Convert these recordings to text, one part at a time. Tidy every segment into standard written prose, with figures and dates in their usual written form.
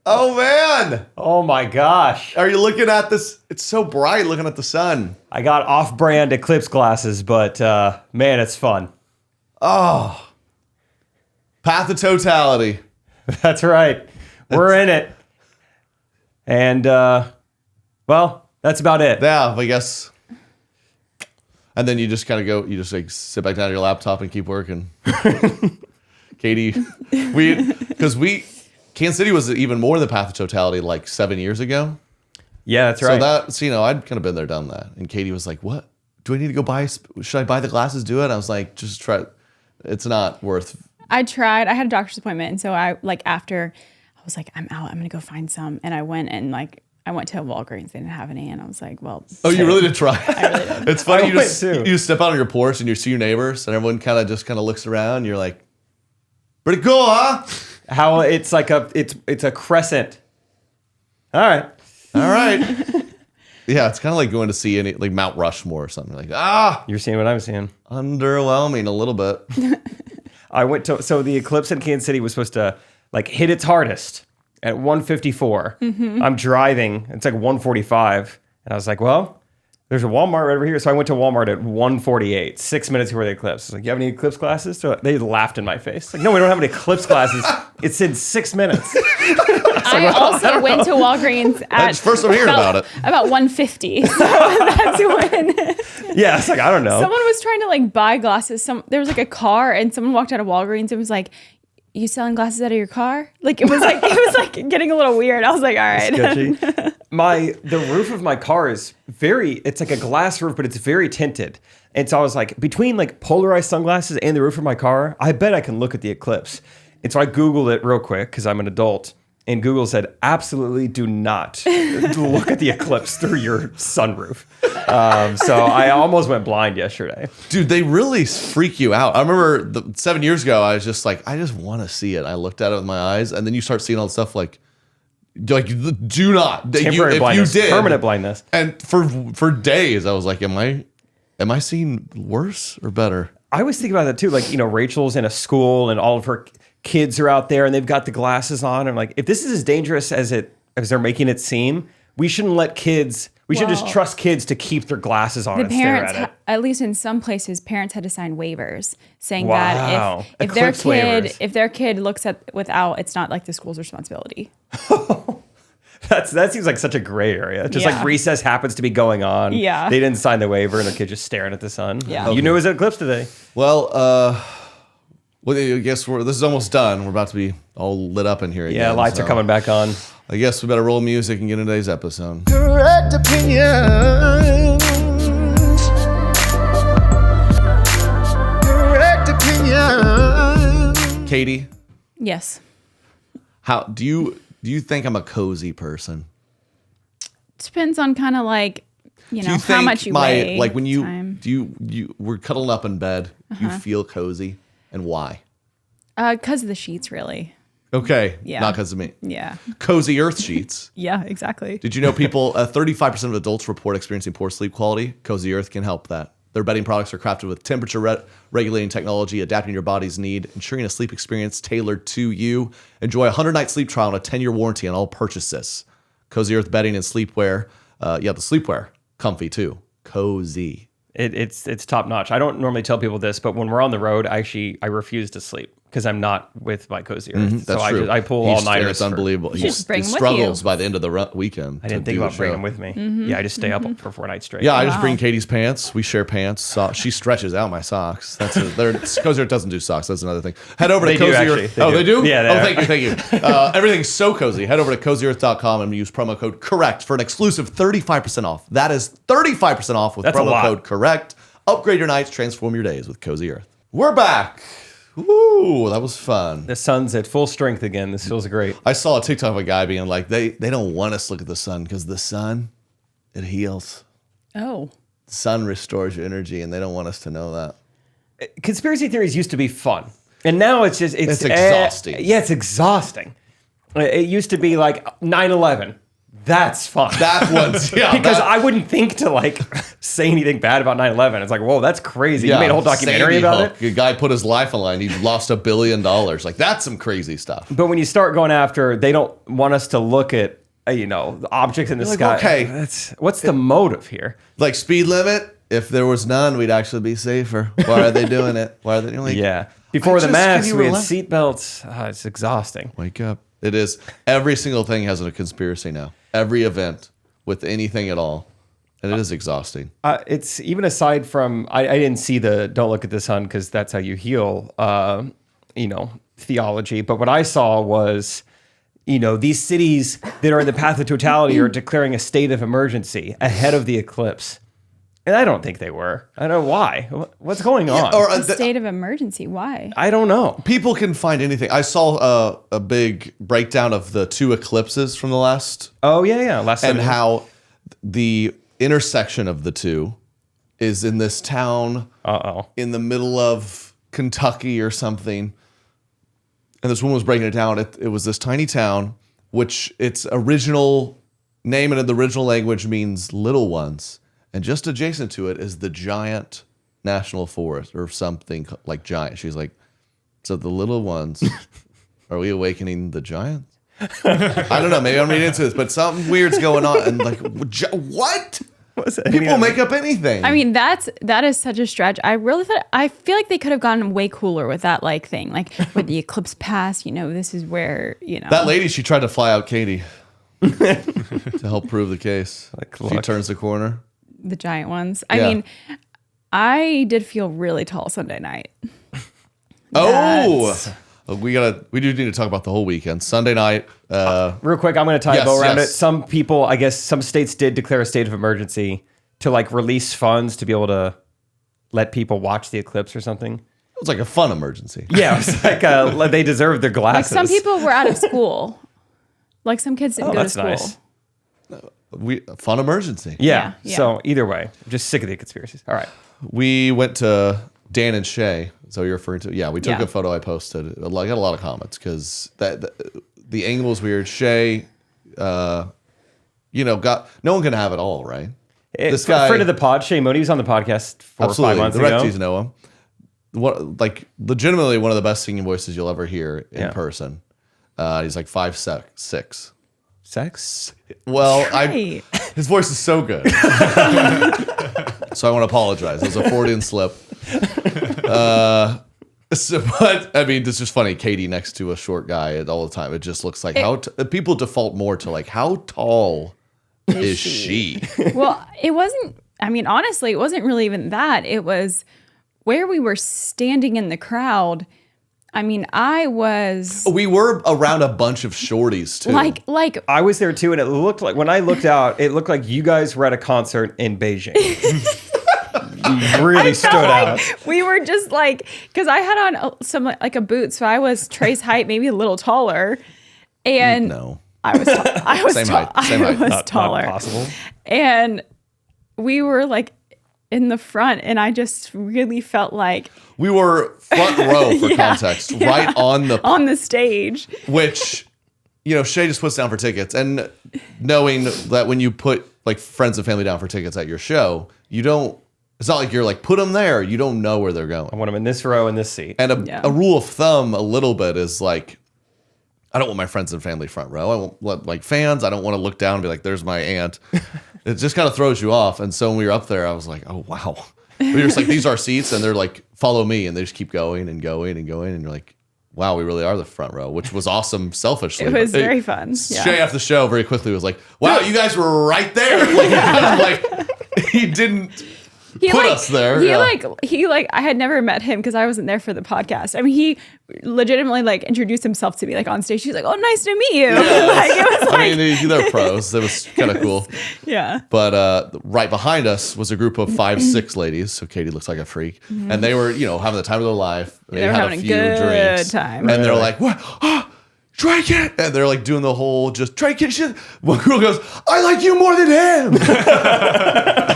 Oh, man. Oh, my gosh. Are you looking at this? It's so bright looking at the sun. I got off-brand Eclipse glasses, but man, it's fun. Oh. Path of totality. That's right. We're in it. And, well, that's about it. Yeah, I guess. And then you just kind of go, you just like sit back down at your laptop and keep working. Katie, Kansas City was even more than Path of Totality like 7 years ago. Yeah, that's right. So I'd kind of been there, done that. And Katie was like, what? Do I need to go should I buy the glasses, do it? And I was like, just try it. It's not worth. I tried. I had a doctor's appointment. And so after I was like, I'm out. I'm going to go find some. And I went to Walgreens. They didn't have any. And I was like, well. Oh, you really did try? I really did. It's funny. You step out on your porch and you see your neighbors and everyone kind of looks around. And you're like, pretty cool, huh? How it's like it's a crescent. All right. Yeah, it's kind of like going to see like Mount Rushmore or something. Like, You're seeing what I'm seeing. Underwhelming a little bit. So the Eclipse in Kansas City was supposed to like hit its hardest at 1:54. Mm-hmm. I'm driving. It's like 1:45. And I was like, well, there's a Walmart right over here. So I went to Walmart at 1:48, 6 minutes before the Eclipse. I was like, you have any Eclipse glasses? So they laughed in my face. Like, no, we don't have any Eclipse glasses. It's in 6 minutes. I also went to Walgreens at first I'm hearing about it. About 1:50. So that's when. Yeah, it's like, I don't know. Someone was trying to like buy glasses. There was like a car, and someone walked out of Walgreens and was like, "You selling glasses out of your car?" Like it was like getting a little weird. I was like, "All right." Sketchy. The roof of my car is it's like a glass roof, but it's very tinted. And so I was like, between like polarized sunglasses and the roof of my car, I bet I can look at the eclipse. And so I Googled it real quick because I'm an adult. And Google said, absolutely do not look at the eclipse through your sunroof. So I almost went blind yesterday. Dude, they really freak you out. I remember 7 years ago, I was just like, I just want to see it. I looked at it with my eyes, and then you start seeing all the stuff like do not. Temporary blindness, you did, permanent blindness. And for days, I was like, am I seeing worse or better? I was thinking about that too. Like, Rachel's in a school and all of her kids are out there and they've got the glasses on. I'm like, if this is as dangerous as they're making it seem, we shouldn't let kids. We should just trust kids to keep their glasses on and stare at it. At least in some places, parents had to sign waivers saying wow. that if their kid looks at without, it's not like the school's responsibility. That seems like such a gray area. Just like recess happens to be going on. Yeah. They didn't sign the waiver and the kid just staring at the sun. Yeah. You knew it was an eclipse today. Well, I guess this is almost done. We're about to be all lit up in here again. Yeah, lights are coming back on. I guess we better roll music and get into today's episode. Correct opinions. Correct opinions. Katie, Yes. how do you think I'm a cozy person? Depends on kind of like, Do you how think much you weigh. like when time. we're cuddling up in bed, you feel cozy, and why? Because of the sheets, really. Okay, Yeah. not because of me. Yeah. Cozy Earth sheets. Yeah, exactly. Did you know 35% of adults report experiencing poor sleep quality? Cozy Earth can help that. Their bedding products are crafted with temperature regulating technology, adapting your body's need, ensuring a sleep experience tailored to you. Enjoy a 100-night sleep trial and a 10-year warranty on all purchases. Cozy Earth bedding and sleepwear. The sleepwear, comfy too. Cozy. It's top notch. I don't normally tell people this, but when we're on the road, I refuse to sleep because I'm not with my Cozy Earth. That's true. I pull all-nighters. It's unbelievable. He just bring them with struggles you. by the end of the weekend. I didn't think about bringing them with me. Yeah, I just stay up for 4 nights straight. Yeah, I just bring Katie's pants. We share pants. She stretches out my socks. Cozy Earth doesn't do socks. That's another thing. Head over to Cozy Earth. They do? Yeah. Thank you. Everything's so cozy. Head over to cozyearth.com and use promo code CORRECT for an exclusive 35% off. That is 35% off with promo code CORRECT. Upgrade your nights, transform your days with Cozy Earth. We're back. Ooh, that was fun. The sun's at full strength again. This feels great. I saw a TikTok of a guy being like, they don't want us to look at the sun because the sun, it heals. Oh. The sun restores your energy, and they don't want us to know that. Conspiracy theories used to be fun. And now it's exhausting. Yeah, it's exhausting. It used to be like 9/11. That's fun. That one's, yeah. Because I wouldn't think to like say anything bad about 9/11. It's like, whoa, that's crazy. You made a whole documentary about it. A guy put his life on line. He lost $1 billion. Like, that's some crazy stuff. But when you start going after, they don't want us to look at, the objects in the sky. Okay. What's the motive here? Like, speed limit. If there was none, we'd actually be safer. Why are they doing it? Why are they like? Yeah. Before the masks, we had relax? seatbelts. It's exhausting. Wake up. It is. Every single thing has a conspiracy now. Every event with anything at all. And it is exhausting. It's even aside from, I didn't see the don't look at the sun because that's how you heal, theology. But what I saw was, these cities that are in the path of totality are declaring a state of emergency ahead of the eclipse. And I don't think they were. I don't know why. What's going on? Or A state of emergency. Why? I don't know. people can find anything. I saw a big breakdown of the 2 eclipses from the last, Oh, yeah. Last and Sunday. how the intersection of the 2 is in this town in the middle of Kentucky or something. And this woman was breaking it down. It was this tiny town, which its original name in the original language means little ones. And just adjacent to it is the giant national forest or something like giant. She's like, so the little ones, are we awakening the giants? I don't know. Maybe I'm reading into this, but something weird's going on. And like, what? People make up anything. I mean, that is such a stretch. I feel like they could have gone way cooler with that thing, like with the eclipse pass. This is where that lady, she tried to fly out Katie to help prove the case. She turns the corner. the giant ones. Yeah. I mean, I did feel really tall Sunday night. We do need to talk about the whole weekend. Sunday night. Real quick, I'm going to tie a bow around yes. it. Some people, I guess, some states did declare a state of emergency to release funds to be able to let people watch the eclipse or something. It was like a fun emergency. Yeah, it was like they deserved their glasses. Some people were out of school. Some kids didn't go to school. Nice. A fun emergency. Yeah. Yeah. So either way, I'm just sick of the conspiracies. All right. We went to Dan and Shay. So you're referring to? Yeah, we took Yeah. a photo I posted. I got a lot of comments because the angle was weird. Shay, got no one can have it all, right? This guy, friend of the pod, Shay Mooney, was on the podcast 4 or 5 months ago. The Recties know him. Legitimately one of the best singing voices you'll ever hear in person. He's like 5'6". Sex? Well, Right. his voice is so good. So I want to apologize. It was a Freudian slip. But I mean, it's just funny. Katie next to a short guy all the time. It just looks like people default more to how tall is she? Well, it wasn't. I mean, honestly, it wasn't really even that. It was where we were standing in the crowd. I mean, We were around a bunch of shorties too. like I was there too, and it looked like, when I looked out, it looked like you guys were at a concert in Beijing. You really stood out. We were just because I had on some a boot, so I was Trey's height, maybe a little taller, and no, I was Same height. I was Not taller, possible. and we were in the front, and I just really felt like we were front row for context, right on the stage. Which, Shay just puts down for tickets, and knowing that when you put friends and family down for tickets at your show, you don't. It's not like you're put them there. You don't know where they're going. I want them in this row in this seat. And a rule of thumb, a little bit, is I don't want my friends and family front row. I want fans. I don't want to look down and be like, "There's my aunt." It just kind of throws you off. And so when we were up there, I was like, "Oh wow." We were just these are seats, and they're "Follow me," and they just keep going and going and going, and you're like, "Wow, we really are the front row," which was awesome. Selfishly, It was very fun. Yeah. Shay after the show very quickly was like, "Wow, you guys were right there." He didn't. Put us there. I had never met him because I wasn't there for the podcast. I mean, he legitimately introduced himself to me on stage. He's like, "Oh, nice to meet you." It was they're pros. It was kind of cool. Yeah. But right behind us was a group of 5'6" ladies. So Katie looks like a freak, and they were having the time of their life. They were had having a a few good drinks, time. and they're like, "What? Oh, Trey can't," and they're doing the whole just Trey can't shit. One girl goes, "I like you more than him."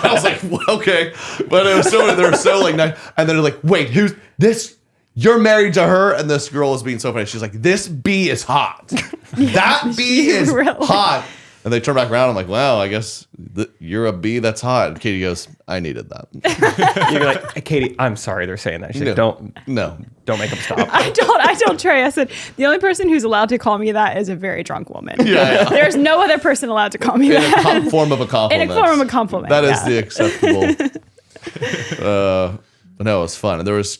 I was like, well, okay, but it was they're so nice, and then they're like, "Wait, who's this? You're married to her?" And this girl was being so funny. She's like, "This bee is hot. That bee is Really? hot." And they turn back around. I'm like, wow, I guess you're a bee that's hot. And Katie goes, I needed that. You're like, hey, Katie, I'm sorry they're saying that. She's like, don't make them stop. I told Trey, I said, the only person who's allowed to call me that is a very drunk woman. Yeah. There's no other person allowed to call me that. In a form of a compliment. In a form of a compliment. That is the acceptable. No, it was fun. And there was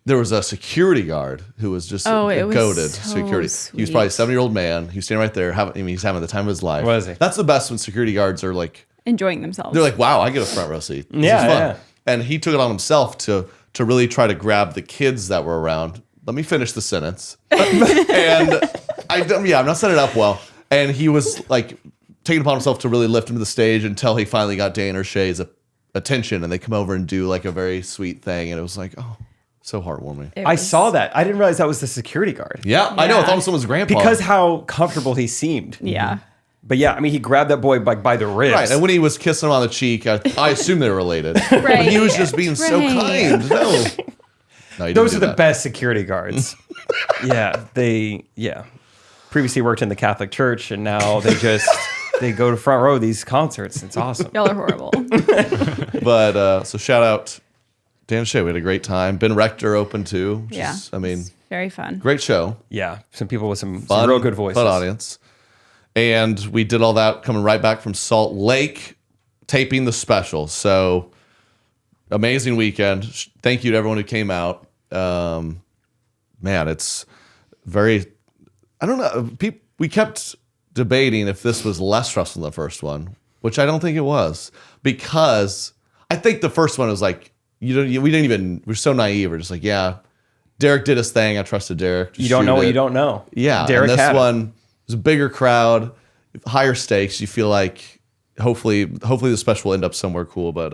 there was a security guard who was just goated security. Sweet. He was probably a 70-year-old man. He was standing right there. He's having the time of his life. Was he? That's the best when security guards are like enjoying themselves. They're like, wow, I get a front row seat. This is fun. Yeah. And he took it on himself to really try to grab the kids that were around. Let me finish the sentence. And I'm not setting it up well. And he was like taking it upon himself to really lift him to the stage until he finally got Dan or Shay's attention, and they come over and do like a very sweet thing, and it was like, oh, so heartwarming. I saw that. I didn't realize that was the security guard. Yeah, I know. I thought it was someone's grandpa. Because how comfortable he seemed. Yeah. But yeah, I mean, he grabbed that boy by the ribs. Right, and when he was kissing him on the cheek, I assume they were related. Right. But he was just being so kind. No, he Those are the best security guards. Previously worked in the Catholic Church, and now they go to front row of these concerts. It's awesome. Y'all are horrible. But so shout out Dan and Shay. We had a great time. Ben Rector opened too. Very fun. Great show. Yeah, some people with some Fun, real good voices. Fun audience. And we did all that coming right back from Salt Lake, taping the special. So amazing weekend. Thank you to everyone who came out. Man, it's very, I don't know. We kept debating if this was less stressful than the first one, which I don't think it was, because I think the first one was like, we're so naive. We're just like, yeah, Derek did his thing. I trusted Derek. You don't know what you don't know. Yeah. Derek and this had one was a bigger crowd, higher stakes. You feel like hopefully the special will end up somewhere cool, but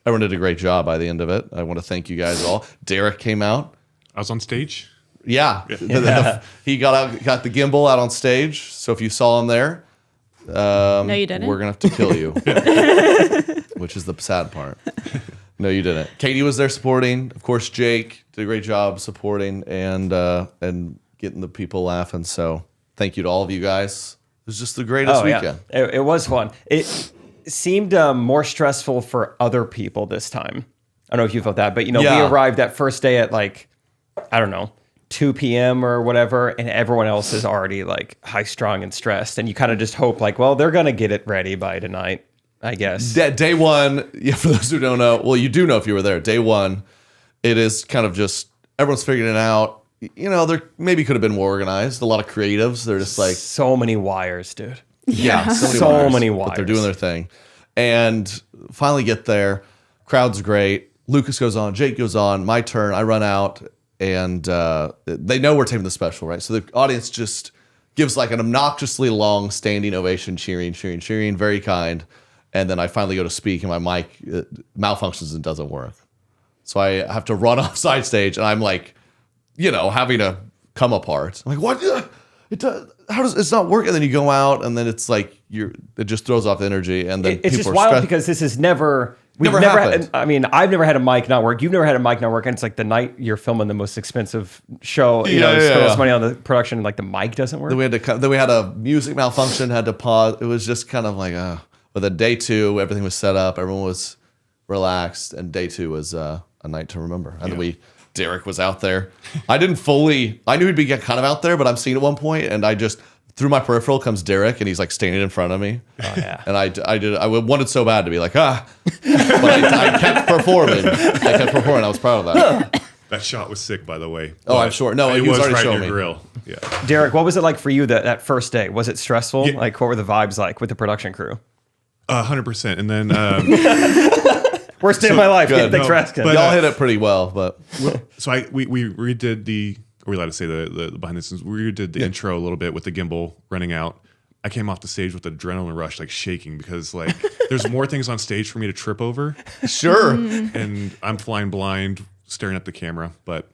everyone did a great job by the end of it. I want to thank you guys all. Derek came out. I was on stage. Yeah. He got the gimbal out on stage. So if you saw him there, no, you didn't. We're going to have to kill you, which is the sad part. No, you didn't. Katie was there supporting. Of course, Jake did a great job supporting and getting the people laughing. So thank you to all of you guys. It was just the greatest weekend. Yeah. It was fun. It seemed more stressful for other people this time. I don't know if you felt that, but we arrived that first day at like, I don't know, 2 p.m. or whatever, and everyone else is already like high strung and stressed. And you kind of just hope like, well, they're going to get it ready by tonight, I guess. Day one, for those who don't know, well, you do know if you were there. Day one, it is kind of just everyone's figuring it out. There maybe could have been more organized. A lot of creatives. They're just like so many wires, dude. Yeah, so many wires. But they're doing their thing, and finally get there. Crowd's great. Lucas goes on. Jake goes on. My turn. I run out. And they know we're taping the special, right? So the audience just gives like an obnoxiously long standing ovation, cheering, very kind. And then I finally go to speak, and my mic malfunctions and doesn't work. So I have to run off side stage, and I'm like, having to come apart. I'm like, what? How does it's not working? And then you go out, and then it's like it just throws off the energy, and then it's people just wild because this is never. We've never had, I've never had a mic not work. You've never had a mic not work, and it's like the night you're filming the most expensive show. Spend money on the production, and like the mic doesn't work. Then we had a music malfunction, had to pause. It was just kind of like, but then day two, everything was set up, everyone was relaxed, and day two was a night to remember. And then Derek was out there. I knew he'd be kind of out there, but I'm seeing at one point, and I just. Through my peripheral comes Derek, and he's like standing in front of me. Oh yeah. And I wanted so bad to be like, but I kept performing. I was proud of that. That shot was sick, by the way. Oh, I'm sure. No, he was already right showing in your me. grill. Yeah. Derek, what was it like for you that first day? Was it stressful? Yeah. Like, what were the vibes like with the production crew? 100%. And then worst day of my life. Good. Thanks for asking. Y'all hit it pretty well, but so we redid the. Are we allowed to say the behind the scenes? We did the intro a little bit with the gimbal running out. I came off the stage with adrenaline rush, like shaking, because like there's more things on stage for me to trip over. Sure. And I'm flying blind, staring at the camera, but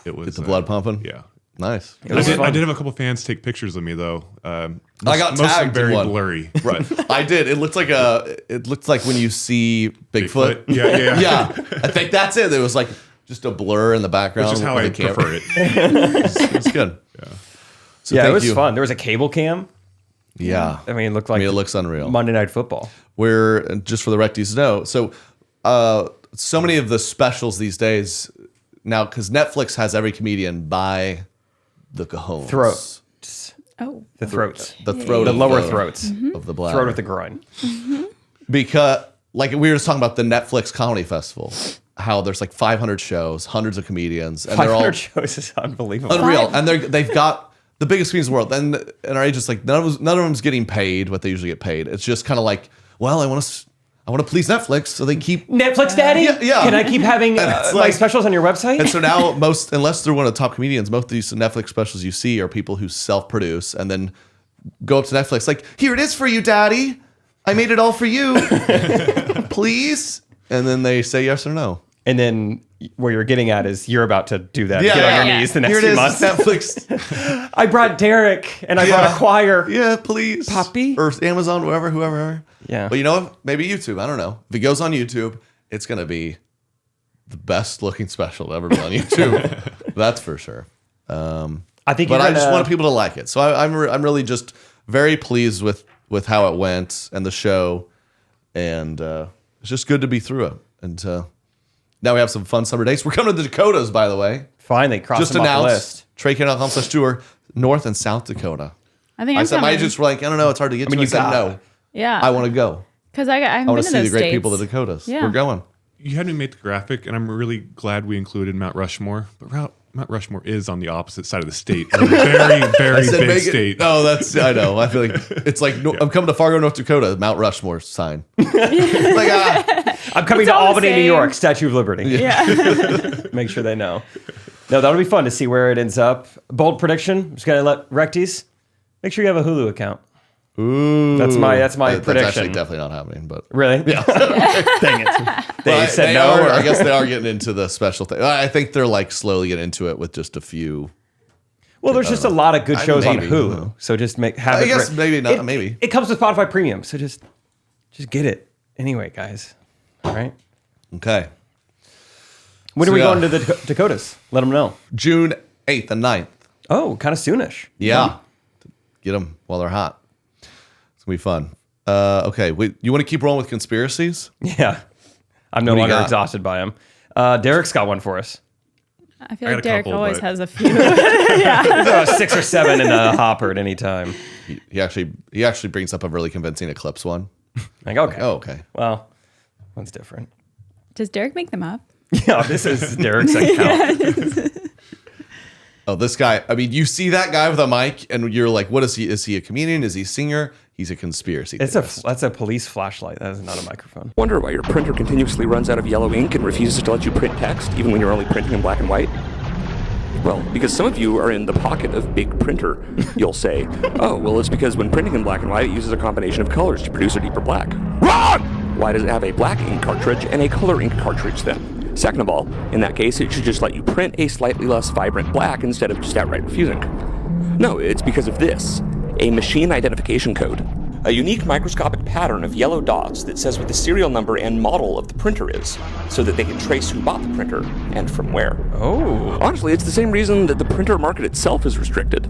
it was get the blood pumping. Yeah. Nice. I did have a couple fans take pictures of me though. I got tagged very in one. blurry. Right. I did. It looked like when you see Bigfoot. Yeah. Yeah. I think that's it. It was like just a blur in the background. Which is how I prefer it. It's good. Yeah. So it was fun. There was a cable cam. Yeah. I mean, it looked like it looks unreal. Monday Night Football. We're just for the recties to know. So many of the specials these days now, because Netflix has every comedian by the cajones. Throats. Oh. The throats. The throat. The of lower the, throats. of the black. Throat of the groin. Because like we were just talking about the Netflix Comedy Festival, how there's like 500 shows, hundreds of comedians, and they're all 500 shows is unbelievable. unreal. And they've got the biggest comedians in the world. And in our age, it's like none of them's getting paid what they usually get paid. It's just kind of like, well, I want to please Netflix, so they keep. Netflix Daddy? Yeah. Can I keep having it's my like- specials on your website? And so now unless they're one of the top comedians, most of these Netflix specials you see are people who self-produce and then go up to Netflix like, here it is for you, Daddy. I made it all for you. Please. And then they say yes or no. And then where you're getting at is you're about to do that. Yeah. Get on your Yeah. knees the next Here it few is, months. Netflix. I brought Derek and I brought a choir. Yeah, please. Poppy? Or Amazon, whoever. Yeah. But you know what? Maybe YouTube. I don't know. If it goes on YouTube, it's going to be the best looking special to ever be on YouTube. That's for sure. I think But you're I just gonna- want people to like it. So I'm really just very pleased with how it went and the show. And it's just good to be through it. And now we have some fun summer dates. We're coming to the Dakotas, by the way. finally cross Just them off the announced. list. TreyCare.com/tour, North and South Dakota. I think I I'm said, my coming. agents were like, I don't know, it's hard to get mean, to. I you said, gotta. no, Yeah. I want to go. Because I haven't I want been to to see those the great people of states. the Dakotas. Yeah. We're going. You had me make the graphic, and I'm really glad we included Mount Rushmore. But Mount Rushmore is on the opposite side of the state. A very, very big Make it- state. No, that's I know. I feel like it's like I'm coming to Fargo, North Dakota. Mount Rushmore sign. Like I'm coming It's to all the Albany, New same. York, Statue of Liberty. Yeah. Make sure they know. No, that'll be fun to see where it ends up. Bold prediction. I'm just gonna let Recties make sure you have a Hulu account. ooh, That's my that's prediction. actually definitely not happening. But Really? Yeah. Dang it. They Well, said they no. are- or- I guess they are getting into the special thing. I think they're like slowly getting into it with just a few. Well, there's just a lot of good shows on maybe. Hulu. So just have I it. guess maybe not. Maybe. It comes with Spotify Premium. So just get it. Anyway, guys. All right. Okay. When So, are we yeah. going to the Dakotas? Let them know. June 8th and 9th. Oh, kind of soonish. Yeah. Get them while they're hot. It's going to be fun. Okay. You want to keep rolling with conspiracies? Yeah. I'm no What do you longer got? exhausted by them. Derek's got one for us. I feel I got like a Derek couple, always but- has a few. 6 or 7 in the hopper at any time. He actually brings up a really convincing Eclipse one. Like, okay. Oh, okay. Well, one's different. Does Derek make them up? Yeah, this is Derek's account. Oh, this guy. I mean, you see that guy with a mic, and you're like, what is he? Is he a comedian? Is he a singer? He's a conspiracy theorist. That's a police flashlight. That is not a microphone. Wonder why your printer continuously runs out of yellow ink and refuses to let you print text, even when you're only printing in black and white? Well, because some of you are in the pocket of big printer, you'll say, oh, well, it's because when printing in black and white, it uses a combination of colors to produce a deeper black. Wrong! Why does it have a black ink cartridge and a color ink cartridge then? Second of all, in that case, it should just let you print a slightly less vibrant black instead of just outright refusing. No, it's because of this. A machine identification code. A unique microscopic pattern of yellow dots that says what the serial number and model of the printer is, so that they can trace who bought the printer and from where. Oh. Honestly, it's the same reason that the printer market itself is restricted.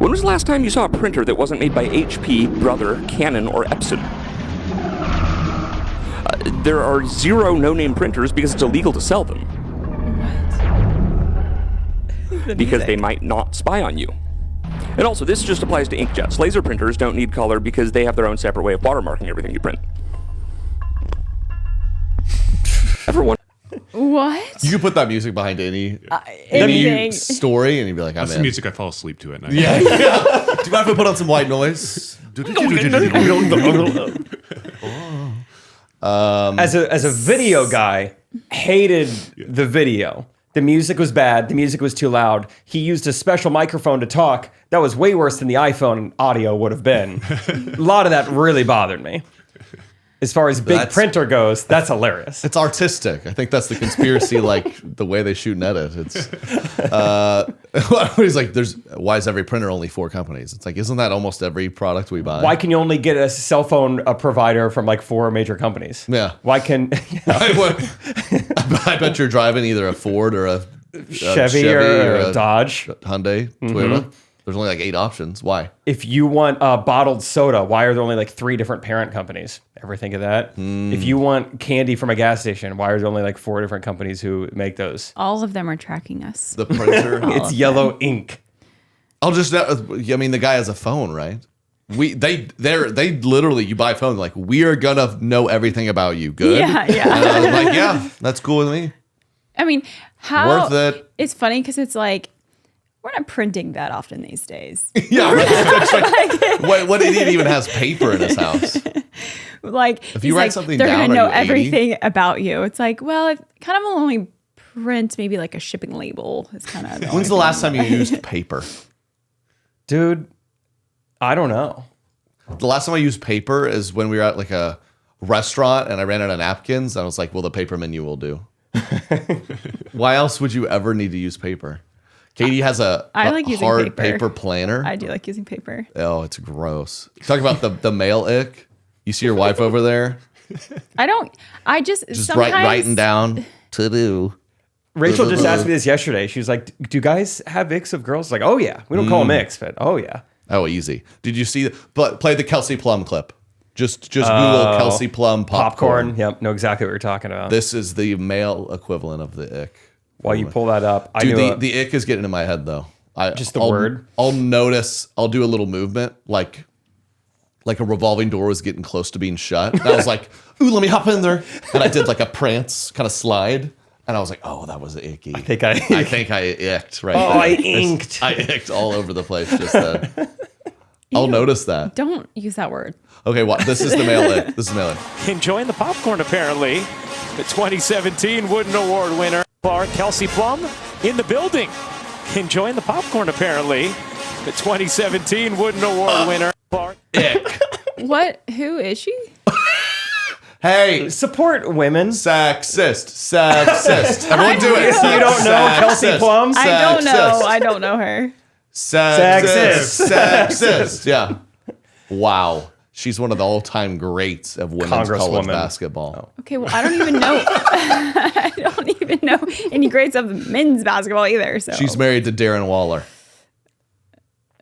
When was the last time you saw a printer that wasn't made by HP, Brother, Canon, or Epson? There are 0 no-name printers because it's illegal to sell them. Because they might not spy on you. And also, this just applies to inkjets. Laser printers don't need color because they have their own separate way of watermarking everything you print. Ever wonder? What? You could put that music behind any Anything. story, and you'd be like, I'm That's the in. music I fall asleep to at night. Yeah. Do you mind if we put on some white noise? As a video guy, hated the video. The music was bad. The music was too loud. He used a special microphone to talk. That was way worse than the iPhone audio would have been. A lot of that really bothered me. As far as big That's- printer goes, that's hilarious. It's artistic. I think that's the conspiracy, like the way they shoot and edit. It's he's like, why is every printer only 4 companies? It's like, isn't that almost every product we buy? Why can you only get a cell phone provider from like 4 major companies? Yeah. Why can I bet you're driving either a Ford or a Chevy or a Dodge? Hyundai, Toyota. There's only like 8 options. Why? If you want bottled soda, why are there only like 3 different parent companies? Ever think of that? If you want candy from a gas station, why are there only like 4 different companies who make those? All of them are tracking us. The printer. It's yellow ink. I'll just. I mean, the guy has a phone, right? They literally, you buy a phone, like, we are gonna know everything about you. Good. Yeah. And I was like, yeah, that's cool with me. I mean, how Worth it. It's funny because it's like we're not printing that often these days. Yeah. What idiot even has paper in his house? Like If you he's write like, something they're down, gonna know are you 80? everything about you. It's like, well, I kind of will only print maybe like a shipping label. It's kind of. When's the last time you used paper? Dude, I don't know. The last time I used paper is when we were at like a restaurant and I ran out of napkins. And I was like, well, the paper menu will do. Why else would you ever need to use paper? Katie has a like using hard paper. planner. I do like using paper. Oh, it's gross. Talk about the male ick. You see your wife over there I just sometimes writing down to do. Rachel just asked me this yesterday. She was like, do guys have icks of girls? Like, oh yeah. We don't call them icks, but oh yeah. Oh, easy. Did you see? But play the Kelsey Plum clip. Just Google Kelsey Plum popcorn. Yep, know exactly what you're talking about. This is the male equivalent of the ick. While you pull that up, I Dude, knew the ick is getting in my head though. the word? I'll notice. I'll do a little movement like a revolving door was getting close to being shut. And I was like, "Ooh, let me hop in there." And I did like a prance kind of slide. And I was like, "Oh, that was icky." I think I icked right. Oh, there. I inked. I icked all over the place just then. I'll notice that. Don't use that word. Okay, this is the male ick. This is male ick. Enjoying the popcorn, apparently. The 2017 Wooden Award winner, Kelsey Plum, in the building. Enjoying the popcorn, apparently. The 2017 Wooden Award winner, Ick. What? Who is she? Hey, Support women. sexist. Everyone do it. You don't know Kelsey Plum? I don't know her. Sexist. Yeah. Wow. She's one of the all-time greats of women's college Congresswoman. basketball. Okay, well, I don't even know. I don't even know any grades of men's basketball either. So She's married to Darren Waller.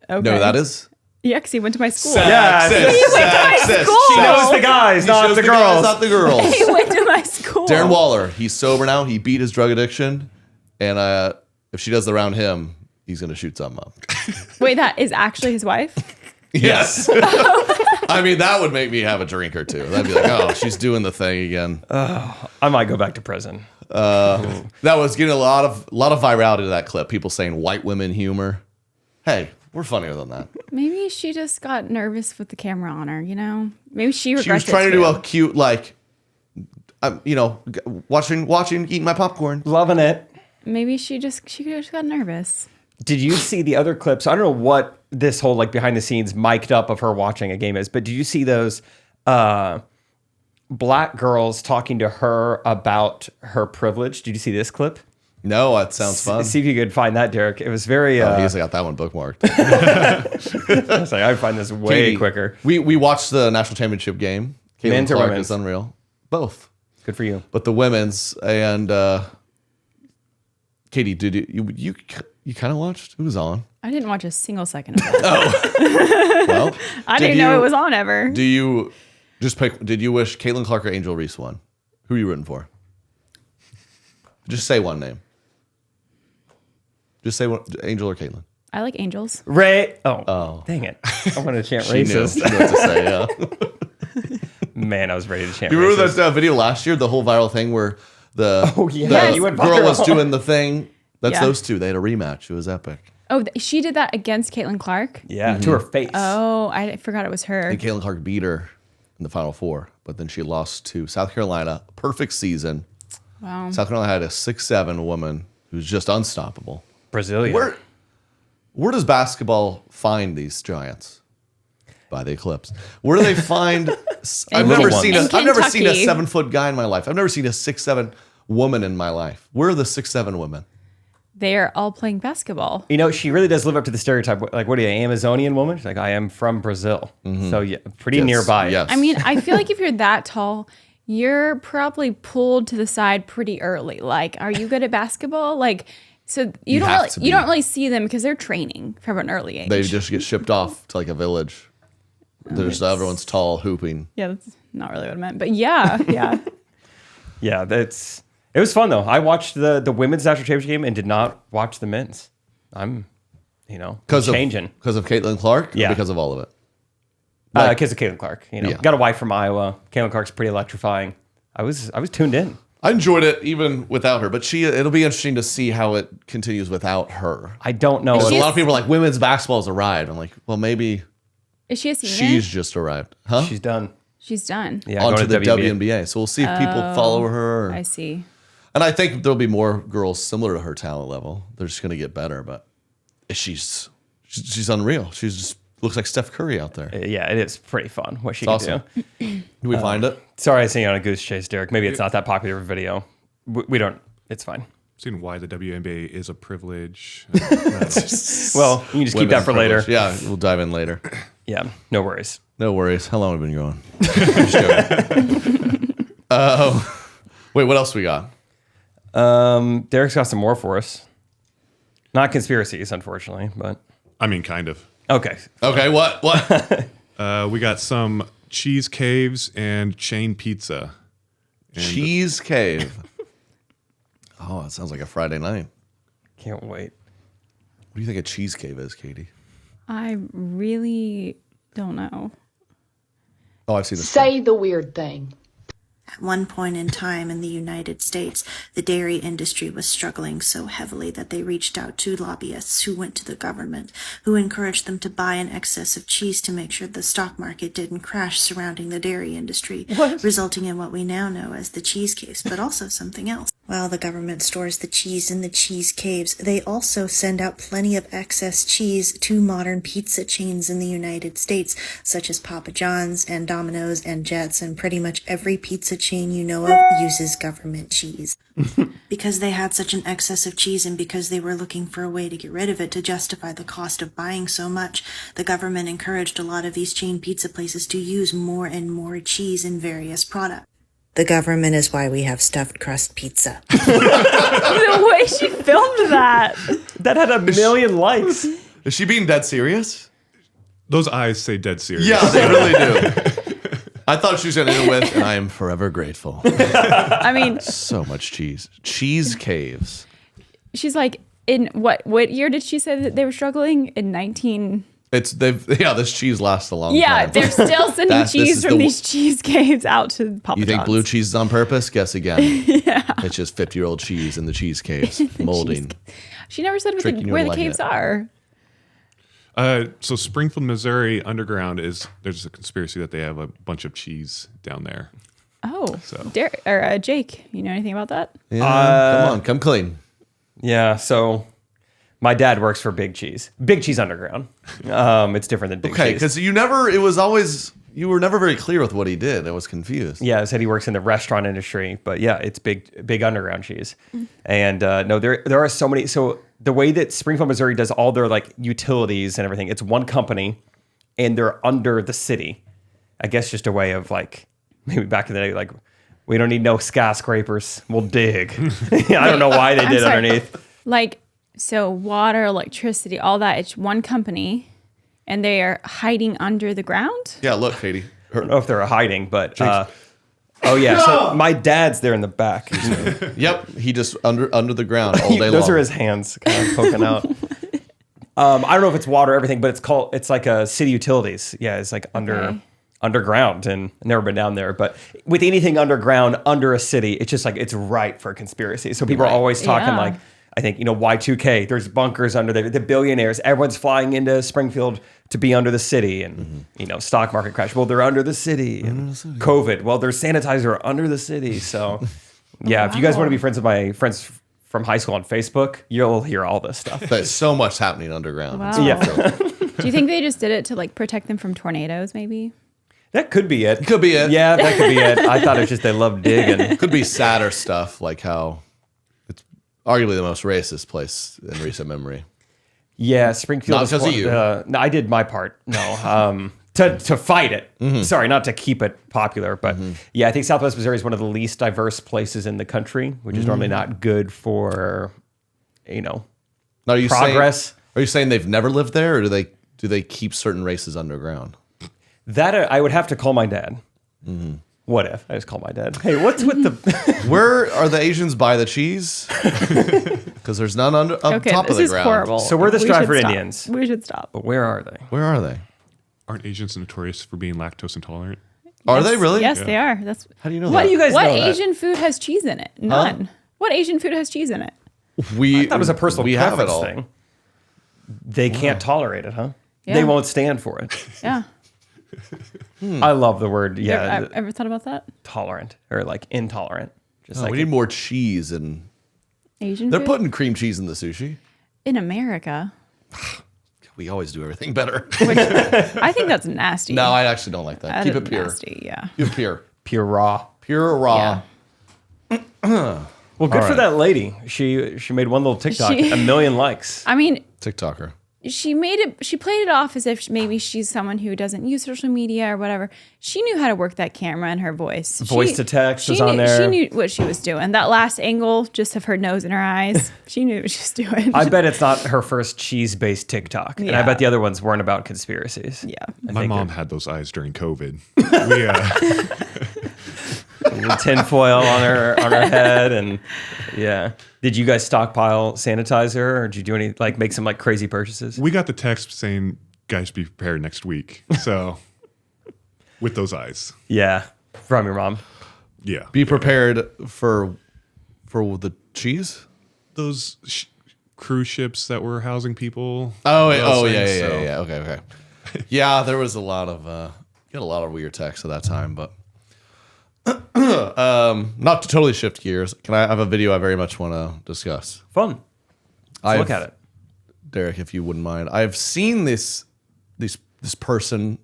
okay. No, that is. Yeah, because he went to my school. Yeah, Sexist. school. She knows the guys, not shows the guys, girls. not the girls. He went to my school. Darren Waller. He's sober now. He beat his drug addiction, and if she does around him, he's gonna shoot something up. Wait, that is actually his wife? Yes. I mean, that would make me have a drink or two. That'd be like, oh, she's doing the thing again. I might go back to prison. That was getting a lot of virality to that clip. People saying white women humor. Hey, we're funnier than that. Maybe she just got nervous with the camera on her, you know? Maybe she regrets She was trying to it do too. a cute, like, watching, eating my popcorn. Loving it. Maybe she just got nervous. Did you see the other clips? I don't know what this whole like behind the scenes mic'd up of her watching a game is, but did you see those black girls talking to her about her privilege? Did you see this clip? No, that sounds fun. See if you could find that, Derek. It was very. He has got that one bookmarked. I was like, I find this way Katie, quicker. We watched the national championship game. Caitlin Men's or Clark women's? is unreal. Both. Good for you. But the women's and Katie, did you kind of watched? It was on. I didn't watch a single second of it. Well, I didn't know it was on ever. Do you just pick? Did you wish Caitlin Clark or Angel Reese won? Who are you rooting for? Just say one name. Just say one, Angel or Caitlin. I like angels. Ray. Oh, dang it. I wanted to chant She knew. racist. She knew what to say. Yeah. Man, I was ready to chant You remember racist. that video last year? The whole viral thing where the Yeah, the you went girl was viral. doing the thing. That's Yeah. those two. They had a rematch. It was epic. Oh, she did that against Caitlin Clark? Yeah, to her face. Oh, I forgot it was her. And Caitlin Clark beat her in the Final Four, but then she lost to South Carolina. Perfect season. Wow. South Carolina had a 6'7" woman who's just unstoppable. Brazilian. Where does basketball find these giants? By the Eclipse. Where do they find? I've never seen a Kentucky. 7-foot guy in my life. I've never seen a 6'7" woman in my life. Where are the 6'7" women? They are all playing basketball. You know, she really does live up to the stereotype. Like, what are you, Amazonian woman? She's like, I am from Brazil. So, yeah, pretty Yes, nearby. Yes. I mean, I feel like if you're that tall, you're probably pulled to the side pretty early. Like, are you good at basketball? Like, So You you have to be. don't really see them because they're training from an early age. They just get shipped off to like a village. There's everyone's tall hooping. Yeah, that's not really what I meant, but yeah. Yeah, it was fun though. I watched the women's national championship game and did not watch the men's. I'm changing. Because of Caitlin Clark? Or Yeah. because of all of it? Because of Caitlin Clark. Yeah. Got a wife from Iowa. Caitlin Clark's pretty electrifying. I was tuned in. I enjoyed it even without her, but it'll be interesting to see how it continues without her. I don't know. Because a lot of people are like, women's basketball's arrived. I'm like, well, maybe Is she a senior? she's just arrived. Huh? She's done. She's done. Yeah, Onto going the to WNBA. So we'll see if people follow her. I see. And I think there'll be more girls similar to her talent level. They're just going to get better, but she's unreal. She's just looks like Steph Curry out there. Yeah, it is pretty fun what she It's can awesome. do. Do we find it? Sorry, I seen you on a goose chase, Derek. Maybe it's not that popular of a video. We don't. It's fine. Seeing why the WNBA is a privilege. Well, you can just keep that Women's for later. privilege. Yeah, we'll dive in later. Yeah, no worries. No worries. How long have we been going? I'm just joking. Wait, what else we got? Derek's got some more for us. Not conspiracies, unfortunately, but I mean, kind of. okay. Okay, what? We got some cheese caves and chain pizza. And Cheese Cave. Oh, it sounds like a Friday night. Can't wait. What do you think a cheese cave is, Katie? I really don't know. Oh, I've seen this. Say the weird thing. At one point in time in the United States, the dairy industry was struggling so heavily that they reached out to lobbyists who went to the government, who encouraged them to buy an excess of cheese to make sure the stock market didn't crash surrounding the dairy industry, resulting in what we now know as the cheese caves, but also something else. While the government stores the cheese in the cheese caves, they also send out plenty of excess cheese to modern pizza chains in the United States, such as Papa John's and Domino's and Jets, and pretty much every pizza chain you know of uses government cheese. Because they had such an excess of cheese and because they were looking for a way to get rid of it to justify the cost of buying so much, the government encouraged a lot of these chain pizza places to use more and more cheese in various products. The government is why we have stuffed crust pizza. The way she filmed that. That had 1 million likes. Is she being dead serious? those eyes say dead serious. Yeah, they really do. I thought she was going to end with, and I am forever grateful. I mean, So much cheese. Cheese caves. she's like, in what year did she say that they were struggling? In 19... This cheese lasts a long Yeah, time. they're still sending This cheese is from these cheese caves out to Papa You think John's. blue cheese is on purpose? Guess again. Yeah. It's just 50-year-old cheese in the cheese caves, molding. She never said Tricking you where into the liking caves it. are. So Springfield, Missouri underground there's a conspiracy that they have a bunch of cheese down there. Oh, So. Jake, you know anything about that? Yeah, come clean. Yeah, so my dad works for Big Cheese. Big Cheese Underground. It's different than Big Okay, Cheese. because you were never very clear with what he did. I was confused. Yeah, I said he works in the restaurant industry, but yeah, it's big underground cheese. And no, there are so many. So the way that Springfield, Missouri does all their like utilities and everything, it's one company, and they're under the city. I guess just a way of like maybe back in the day, like we don't need no skyscrapers, we'll dig. I don't know why they I'm did sorry. underneath. Like, so water, electricity, all that, it's one oh and they are hiding under the ground? Yeah, look, Katie. I don't know if they're hiding, but oh yeah. So my dad's there in the back. Yep, he just under the ground all day long. Those are his hands kind of poking out. I don't know if it's water or everything, but it's like a city utilities. Yeah, it's like underground, and I've never been down there. But with anything underground under a city, it's just like it's ripe for conspiracy. So people are always talking Yeah. like, I think, Y2K, there's bunkers under there. The billionaires, everyone's flying into Springfield to be under the city, and stock market crash. Well, they're under the city. And COVID. Well, there's sanitizer under the city. So yeah, if you guys want to be friends with my friends from high school on Facebook, you'll hear all this stuff. There's so much happening underground. Wow. It's Yeah. awful. Do you think they just did it to like protect them from tornadoes, maybe? That could be it. Could be it. Yeah, that could be it. I thought it was just they love digging. Could be sadder stuff, like how it's arguably the most racist place in recent memory. Yeah, Springfield. Not is because of one- you. No, I did my part. No, to fight it. Sorry, not to keep it popular, but yeah, I think Southwest Missouri is one of the least diverse places in the country, which is normally not good for Now, are you progress. Are you saying they've never lived there, or do they keep certain races underground? That I would have to call my dad. Mm-hmm. What if I just call my dad? Hey, what's with the? Where are the Asians buy the cheese? Because there's none up top of the ground. This is horrible. So we're the Stratford Indians. We should stop. But where are they? Where are they? Aren't Asians notorious for being lactose intolerant? Are they really? Yes, they are. That's how do you know What that? do you guys what know? Asian food has cheese in it? None. What Asian food has cheese in it? That was a personal we have it preference all. thing. They can't tolerate it, huh? Yeah. They won't stand for it. Yeah. I love the word. You Yeah, ever thought about that? tolerant or like intolerant. Just We need more cheese, and Asian they're food? putting cream cheese in the sushi. In America. We always do everything better. Which I think that's nasty. No, I actually don't like that. That Keep is it pure. nasty, yeah. Keep it pure. pure raw. Pure raw. Well, good for that lady. She made one little TikTok, She- 1 million likes. I mean, TikToker. she played it off as if maybe she's someone who doesn't use social media or whatever. She knew how to work that camera and her voice. Voice to text was knew, on there. She knew what she was doing. That last angle, just of her nose and her eyes, she knew what she was doing. I bet it's not her first cheese-based TikTok. And I Yeah. bet the other ones weren't about conspiracies. Yeah. My mom had those eyes during COVID. We, Tinfoil on her head, and yeah. Did you guys stockpile sanitizer, or did you do any make some crazy purchases? we got the text saying, guys, be prepared next week. So, with those eyes. Yeah, from your mom. Yeah. Be prepared for the cheese. Those cruise ships that were housing people. Oh, Those yeah. things, so- Okay. Yeah, there was a lot of got a lot of weird texts at that time, but not to totally shift gears. Can I have a video I very much want to discuss? Fun. Let's look at it. Derek, if you wouldn't mind. I've seen this persons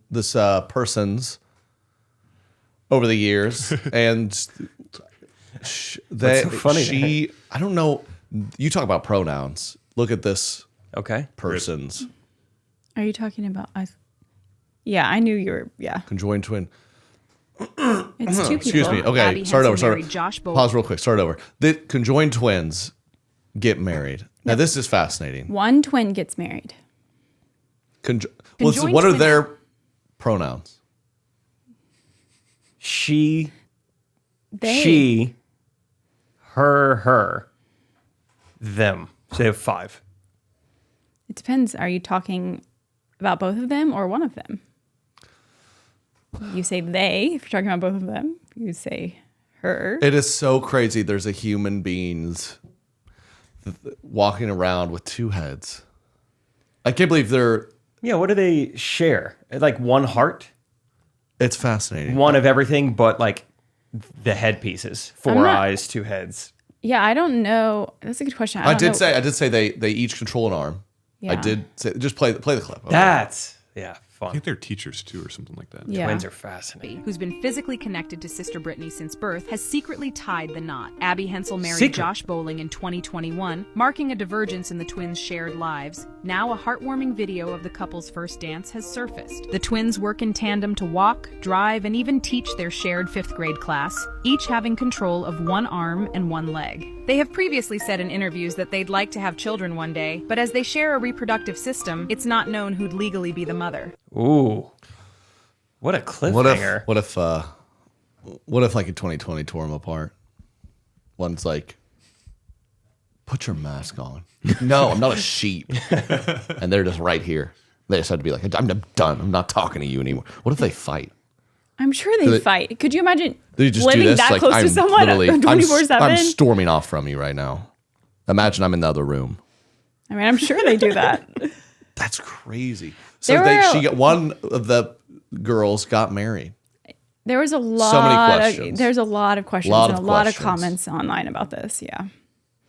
over the years, and What's so funny? I don't know. You talk about pronouns. Look at this Okay. persons. Are you talking about us? Yeah, I knew you were. Yeah. Conjoined twin. It's two people. Excuse me. Okay, Abby start Hensel over. married Josh Bolt. Pause real quick. Start over. The conjoined twins get married. Now this is fascinating. One twin gets married. What are their pronouns? She, They. she, her, them. So they have 5. It depends. Are you talking about both of them or one of them? You say they if you're talking about both of them. You say her. It is so crazy. There's a human beings walking around with 2 heads. I can't believe they're. Yeah, what do they share? Like one heart? It's fascinating. One of everything, but the head pieces. 4 I'm not- eyes, 2 heads. Yeah, I don't know. That's a good question. I don't know. did say they each control an arm. I Yeah. did say just play the clip. Okay. That's, yeah, I fun. think they're teachers too, or something like that. Yeah. Twins are fascinating. Who's been physically connected to Sister Brittany since birth, has secretly tied the knot. Abby Hensel married Secret? Josh Bowling in 2021, marking a divergence in the twins' shared lives. Now a heartwarming video of the couple's first dance has surfaced. The twins work in tandem to walk, drive, and even teach their shared 5th grade class, each having control of one arm and one leg. They have previously said in interviews that they'd like to have children one day, but as they share a reproductive system, it's not known who'd legally be the mother. Ooh. What a cliffhanger. What if like in 2020 tore them apart? One's like, put your mask on. No, I'm not a sheep. And they're just right here. They just have to be like, I'm done. I'm not talking to you anymore. What if they fight? I'm sure they fight. Could you imagine They just living do this that like close I'm to someone literally 24/7? I'm storming off from you right now. Imagine I'm in the other room. I mean, I'm sure they do that. That's crazy. So There she got one of the girls got married. There was a lot. So many questions. There's a lot of questions Lot and of a lot of questions. comments online about this. Yeah.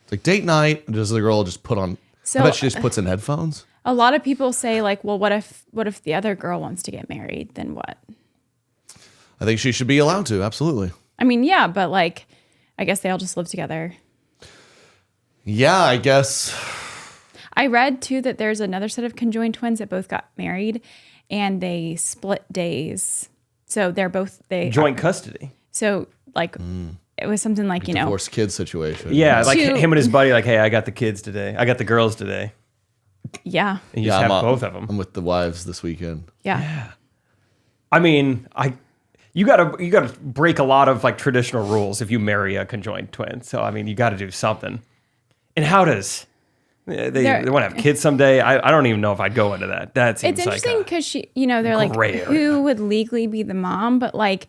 It's like date night. Does the girl just put on? So I bet she just puts in headphones. a lot of people say like, well, what if the other girl wants to get married? Then what? I think she should be allowed to. Absolutely. I mean, yeah, but like, I guess they all just live together. Yeah, I guess. I read too that there's another set of conjoined twins that both got married, and they split days. So they're both Joint custody. So like, it was something like, you know, Divorced kid situation. Yeah, like Two- him and his buddy, like, hey, I got the kids today. I got the girls today. yeah. And you just have I'm both of them. I'm with the wives this weekend. Yeah. I mean, you gotta break a lot of like traditional rules if you marry a conjoined twin. So I mean, you got to do something. And how does they want to have kids someday? I don't even know if I'd go into that. That seems It's interesting like because they're like, gray area. who would legally be the mom? But like,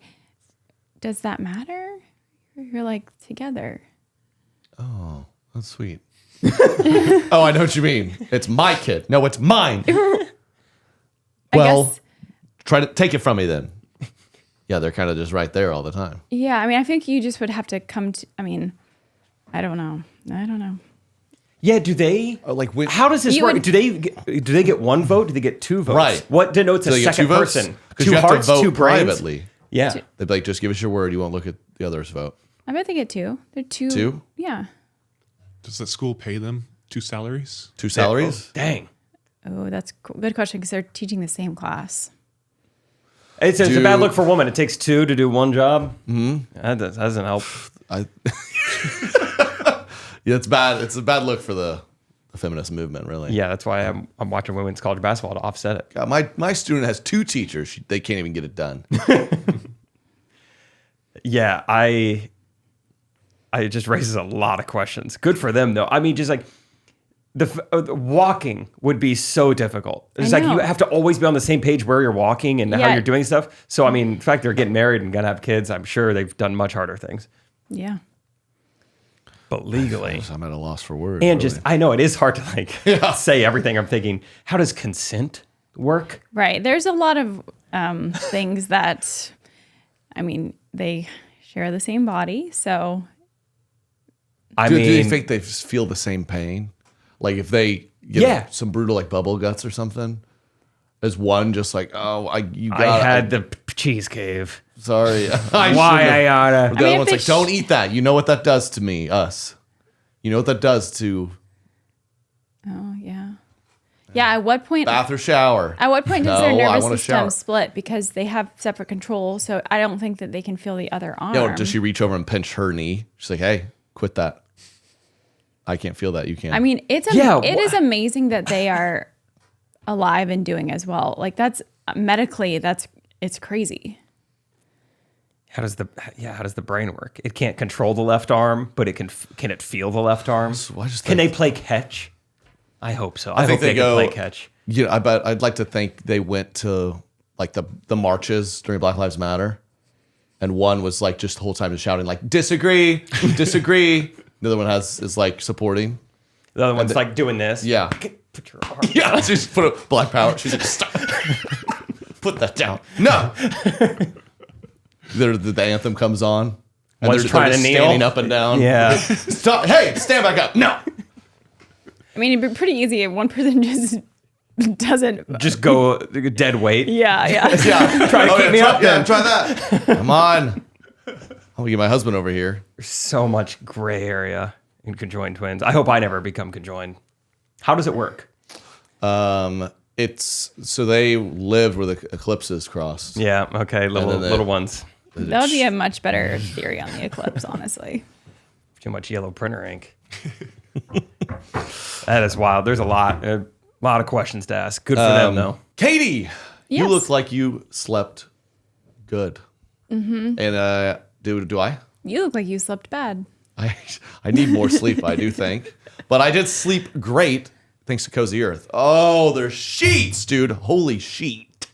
does that matter? You're like together. Oh, that's sweet. Oh, I know what you mean. It's my kid. No, it's mine. Well, guess- try to take it from me then. Yeah, they're kind of just right there all the time. Yeah, I mean, I think you just would have to come to. I mean, I don't know. Yeah, do they like how does this You work? would- Do they get one vote? Do they get two votes? Right. What denotes Do a they get second two votes? person? 'Cause Two you have hearts, to vote two brains? privately. Yeah. They'd be like, just give us your word. You won't look at the others' vote. I bet they get two. They're two. Two? Yeah. Does the school pay them 2 salaries? 2 salaries? Dang. Oh, that's cool. Good question because they're teaching the same class. It's a bad look for a woman. It takes two to do one job. Mm-hmm. That doesn't help. Yeah, it's bad. It's a bad look for the feminist movement, really. Yeah, that's why I'm watching women's college basketball to offset it. God, my student has 2 teachers. They can't even get it done. Yeah, it just raises a lot of questions. Good for them, though. I mean, just like the walking would be so difficult. It's like you have to always be on the same page where you're walking and how you're doing stuff. So, I mean, the fact they're getting married and gonna have kids, I'm sure they've done much harder things. Yeah. But legally, I'm at a loss for words. and really. I know it is hard to like say everything. I'm thinking, how does consent work? Right. There's a lot of things that, I mean, they share the same body. So, do you think they feel the same pain? Like if they get some brutal like bubble guts or something? Is one just like, oh, I had the cheese cave. Sorry. Why I oughta. The other one's like, don't eat that. You know what that does to me, us. You know what that does to oh, yeah. Yeah, at what point? bath or shower. At what point does No, their I nervous wanna shower. system split? Because they have separate control. So I don't think that they can feel the other arm. No, does she reach over and pinch her knee? She's like, hey, quit that. I can't feel that. You can't. I mean, it is amazing that they are alive and doing as well. Like that's medically, it's crazy. How does the brain work? It can't control the left arm, but it can it feel the left arm? Can they play catch? I hope so. I hope they can play catch. You know, I'd like to think they went to like the marches during Black Lives Matter, and one was like just the whole time just shouting like disagree, disagree. The other one is like supporting. The other one's like doing this. Yeah. Put your arm. Yeah, she's put a black power. She's like, stop. Put that down. No. The anthem comes on. And One's trying to just kneel. standing up and down. Yeah. Stop. Hey, stand back up. No. I mean, it'd be pretty easy if one person just doesn't. Just go dead weight. Yeah. Yeah. Try to keep me up Yeah, then. try that. Come on. I'm gonna get my husband over here. There's so much gray area in conjoined twins. I hope I never become conjoined. How does it work? It's so they lived where the eclipses crossed. Yeah. Okay. Little ones. That would be a much better theory on the eclipse, honestly. Too much yellow printer ink. That is wild. There's a lot of questions to ask. Good for them, though. Katie, you Yes. look like you slept good. Mm-hmm. And do I? You look like you slept bad. I need more sleep, I do think. But I did sleep great thanks to Cozy Earth. Oh, they're sheets, dude. Holy sheet.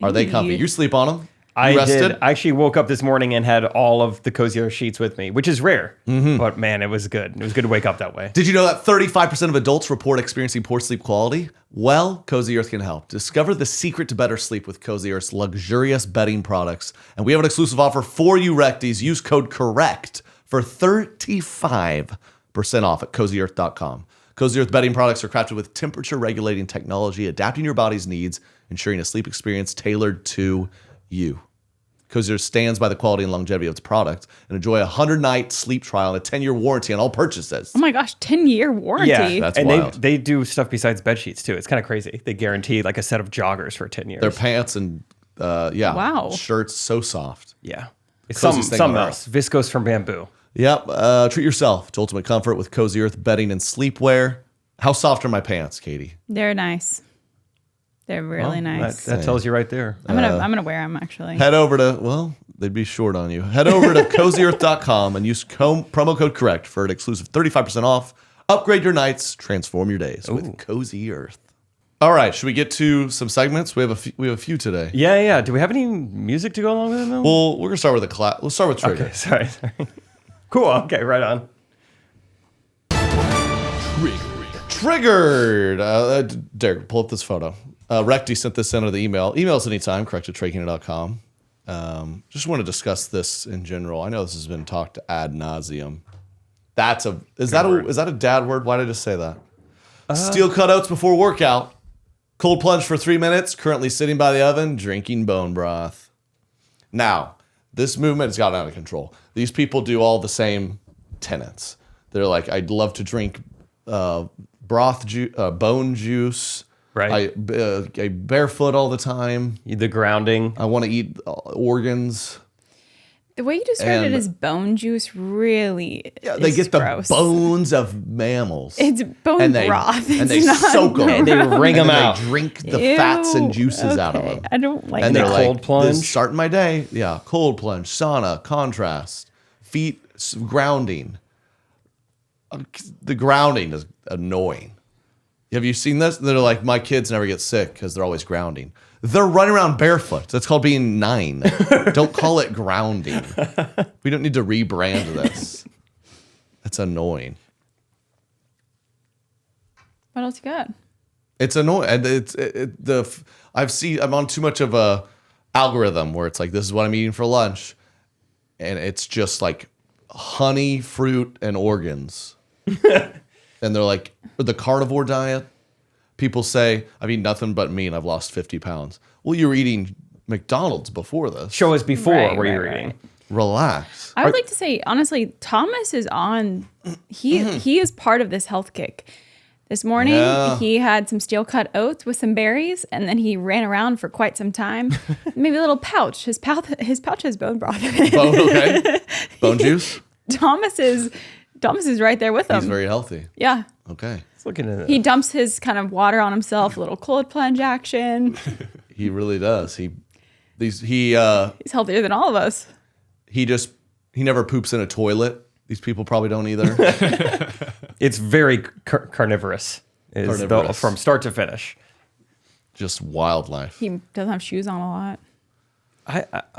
Are they comfy? You sleep on them? I rested? did. I actually woke up this morning and had all of the Cozy Earth sheets with me, which is rare. Mm-hmm. But man, it was good. It was good to wake up that way. Did you know that 35% of adults report experiencing poor sleep quality? Well, Cozy Earth can help. Discover the secret to better sleep with Cozy Earth's luxurious bedding products. And we have an exclusive offer for you recties. Use code CORRECT for 35% off at CozyEarth.com. Cozy Earth bedding products are crafted with temperature-regulating technology, adapting your body's needs, ensuring a sleep experience tailored to you. Cozy Earth stands by the quality and longevity of its product and enjoy a 100-night sleep trial and a 10-year warranty on all purchases. Oh my gosh, 10-year warranty. Yeah, That's and wild. they do stuff besides bed sheets too. It's kind of crazy. They guarantee like a set of joggers for 10 years. Their pants and Wow. shirts so soft. Yeah. It's Coziest thing in something the world. else. Viscose from bamboo. Yep. Treat yourself to ultimate comfort with Cozy Earth bedding and sleepwear. How soft are my pants, Katie? They're nice. They're really nice. That tells you right there. I'm gonna wear them actually. Head over to, they'd be short on you. Head over to cozyearth.com and use promo code CORRECT for an exclusive 35% off. Upgrade your nights, transform your days with Cozy Earth. All right, should we get to some segments? We have a few today. Yeah. Do we have any music to go along with it, though? Well, we're gonna start with Let's start with Trigger. Okay, sorry. Cool. Okay, right on. Triggered. Derek, pull up this photo. Recty sent this in to the email. Email us anytime, correct@traykeener.com. Just want to discuss this in general. I know this has been talked ad nauseum. Is that a dad word? Why did I just say that? Steel cut oats before workout. Cold plunge for 3 minutes. Currently sitting by the oven, drinking bone broth. Now, this movement has gotten out of control. These people do all the same tenets. They're like, I'd love to drink bone juice. Right. I barefoot all the time. The grounding. I want to eat organs. The way you described it as bone juice really they get gross. The bones of mammals. It's bone broth. And they It's not soak them. And they wring them out. They drink the fats and juices out of them. I don't like And that. they're cold like, plunge? This is starting my day. Yeah, cold plunge, sauna, contrast, feet grounding. The grounding is annoying. Have you seen this? They're like, my kids never get sick because they're always grounding. They're running around barefoot. That's called being 9. Don't call it grounding. We don't need to rebrand this. That's annoying. What else you got? It's annoying. And I'm on too much of a algorithm where it's like, this is what I'm eating for lunch. And it's just like honey, fruit, and organs. And they're like, the carnivore diet. People say, I've eaten nothing but meat and I've lost 50 pounds. Well, you were eating McDonald's before this. Show us before Right, where right, you were right. eating. Relax. I would like to say, honestly, Thomas is on. He is part of this health kick. This morning, he had some steel cut oats with some berries, and then he ran around for quite some time. Maybe a little pouch. His pouch has bone broth in it. Bone, okay. Bone juice. Thomas is right there with him. He's very healthy. Yeah. Okay. Let's look into He dumps his kind of water on himself, a little cold plunge action. He really does. He's healthier than all of us. he never poops in a toilet. These people probably don't either. It's very carnivorous. From start to finish. Just wildlife. He doesn't have shoes on a lot.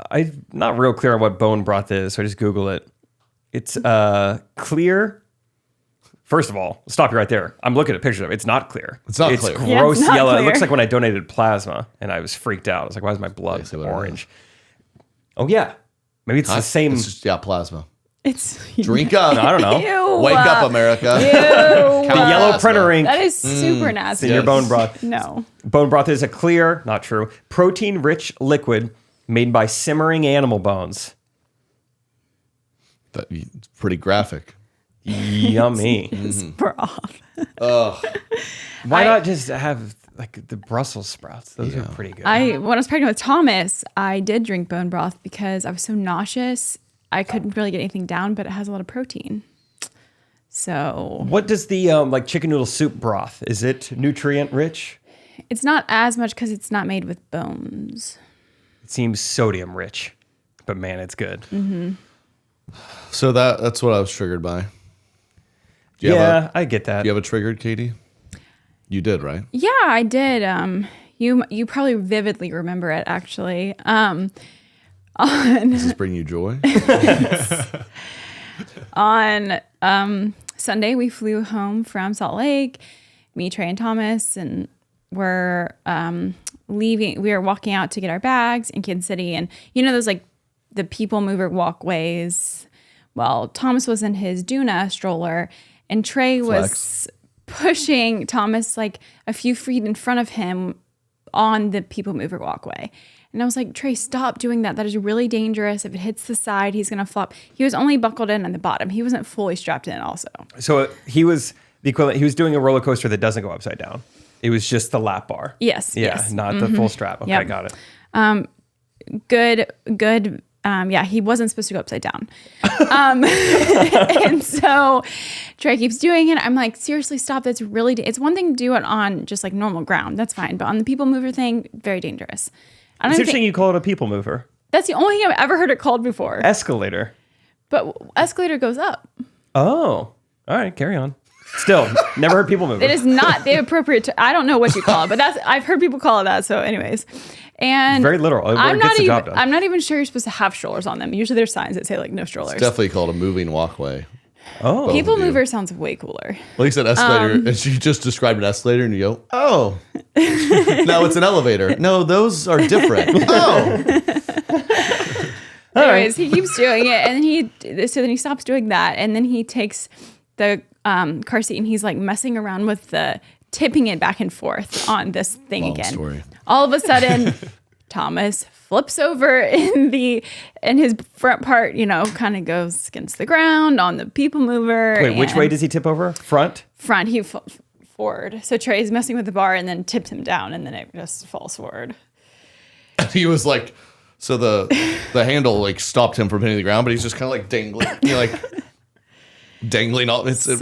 I'm not real clear on what bone broth is, so I just Google it. It's clear. First of all, stop you right there. I'm looking at pictures of it. It's not clear. It's not it's clear. Gross Yeah, it's not yellow. It clear. looks like when I donated plasma, and I was freaked out. I was like, why is my blood see what it orange? Oh, yeah. Maybe it's the same. It's just, plasma. It's Drink up. I don't know. Ew. Wake up, America. Ew. The yellow Plasma. printer ink That is super nasty. in your bone broth. No. Bone broth is a clear, not true, protein-rich liquid made by simmering animal bones. It's pretty graphic. Yummy. It's broth. Why not just have like the Brussels sprouts? Those are pretty good. When I was pregnant with Thomas, I did drink bone broth because I was so nauseous. I couldn't really get anything down, but it has a lot of protein. So What does the like chicken noodle soup broth? Is it nutrient rich? it's not as much because it's not made with bones. It seems sodium rich, but man, it's good. Mm-hmm. So that's what I was triggered by. I get that. Do you have a triggered, Katie? You did, right? Yeah, I did. You probably vividly remember it actually. Does this bring you joy? On Sunday, we flew home from Salt Lake, me, Trey, and Thomas, and we're leaving. We were walking out to get our bags in Kansas City, and those like the people mover walkways. Well, Thomas was in his Duna stroller, and Trey was pushing Thomas like a few feet in front of him on the people mover walkway. And I was like, Trey, stop doing that. That is really dangerous. If it hits the side, he's going to flop. He was only buckled in on the bottom. He wasn't fully strapped in also. So he was the equivalent. He was doing a roller coaster that doesn't go upside down. It was just the lap bar. Yes. Yeah, yes. not the full strap. Okay, Yep. got it. Good Yeah, he wasn't supposed to go upside down. And so Trey keeps doing it. I'm like, seriously, stop. That's really, it's one thing to do it on just like normal ground. That's fine. But on the people mover thing, very dangerous. It's interesting you call it a people mover. That's the only thing I've ever heard it called before. Escalator. But escalator goes up. Oh, all right. Carry on. Still, never heard people mover. It is not the appropriate. I don't know what you call it, but I've heard people call it that. So, anyways, and very literal. I'm not even sure you're supposed to have strollers on them. Usually, there's signs that say like no strollers. It's definitely called a moving walkway. Oh, people mover sounds way cooler. Well, you said escalator, and she just described an escalator, and you go, "Oh, no, it's an elevator. No, those are different." Oh. Anyways, he keeps doing it, and then he stops doing that, and then he takes the car seat, and he's like messing around with the tipping it back and forth on this thing Long again. Story. All of a sudden, Thomas flips over and his front part, kind of goes against the ground on the people mover. Wait, which way does he tip over? Front? Front. He forward. So Trey's messing with the bar and then tipped him down, and then it just falls forward. He was like, so the handle like stopped him from hitting the ground, but he's just kind of like dangling, dangling all. So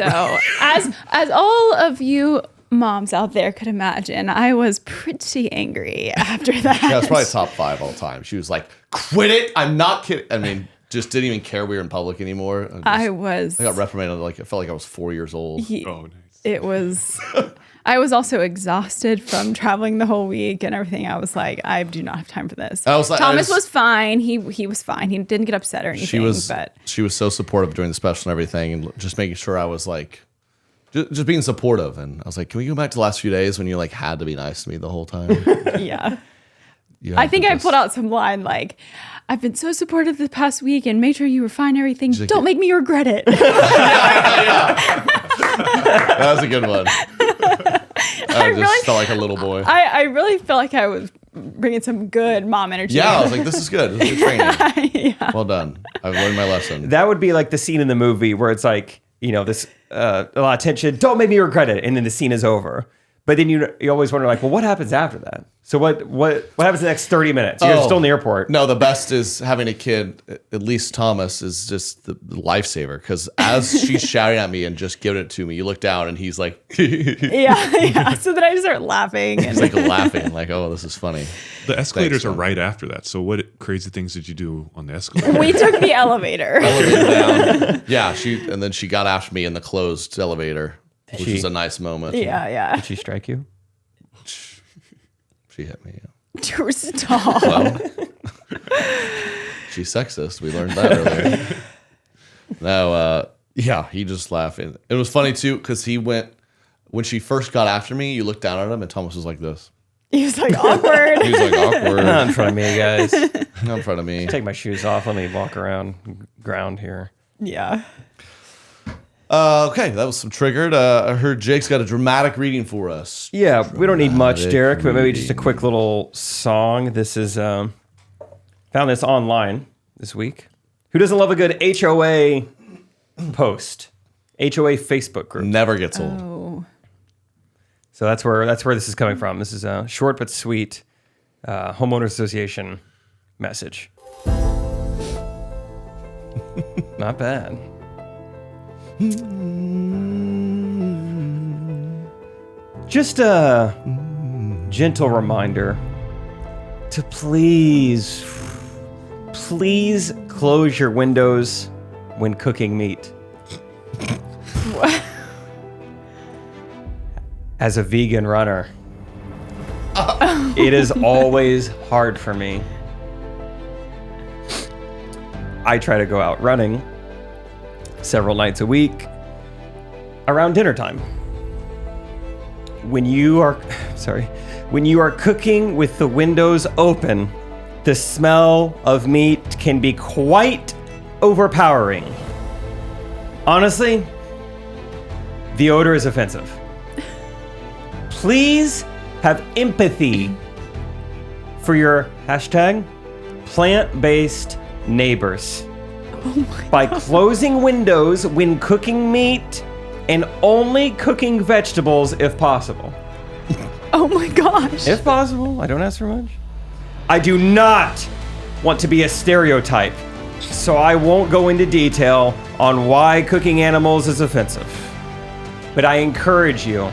as all of you moms out there could imagine, I was pretty angry after that. Yeah, it's probably top 5 all time. She was like, "Quit it! I'm not kidding." I mean, just didn't even care we were in public anymore. I got reprimanded. Like it felt like I was 4 years old. Oh, nice. It was. I was also exhausted from traveling the whole week and everything. I was like, I do not have time for this. Thomas was fine. He was fine. He didn't get upset or anything. She was so supportive during the special and everything, and just making sure I was like, just being supportive. And I was like, can we go back to the last few days when you like had to be nice to me the whole time? Yeah. I think I pulled out some line like, I've been so supportive the past week and made sure you were fine and everything. Like, don't make me regret it. Yeah. That was a good one. I just felt like a little boy. I really felt like I was bringing some good mom energy. Yeah, I was like, this is good. This is good training. Yeah. Well done. I've learned my lesson. That would be like the scene in the movie where it's like, this a lot of tension. Don't make me regret it. And then the scene is over. But then you always wonder, like, well, what happens after that? So what happens the next 30 minutes? You're still in the airport. No, the best is having a kid, at least Thomas, is just the lifesaver. Because as she's shouting at me and just giving it to me, you look down and he's like... yeah. So then I just start laughing. And he's like laughing, like, oh, this is funny. The escalators are right after that. So what crazy things did you do on the escalator? We took the elevator. Down. Yeah, and then she got after me in the closed elevator. Which was a nice moment. Yeah. Did she strike you? She hit me. Yeah. Stop. Well, she's sexist. We learned that earlier. No, he just laughed. And it was funny too because when she first got after me, you looked down at him and Thomas was like this. He was like awkward. Not in front of me, guys. Not in front of me. Take my shoes off. Let me walk around ground here. Yeah. Okay, that was some triggered. I heard Jake's got a dramatic reading for us. Yeah, we don't need much, Derek, but maybe just a quick little song. This is found this online this week. Who doesn't love a good HOA post? HOA Facebook group. Never gets old. Oh. So that's where this is coming from. This is a short but sweet homeowner association message. Not bad. Just a gentle reminder to please close your windows when cooking meat. As a vegan runner, it is always hard for me. I try to go out running several nights a week around dinner time. When you are cooking with the windows open, the smell of meat can be quite overpowering. Honestly, the odor is offensive. Please have empathy for your #plant-based neighbors. By closing windows when cooking meat and only cooking vegetables if possible. Oh my gosh. If possible, I don't ask for much. I do not want to be a stereotype, so I won't go into detail on why cooking animals is offensive. But I encourage you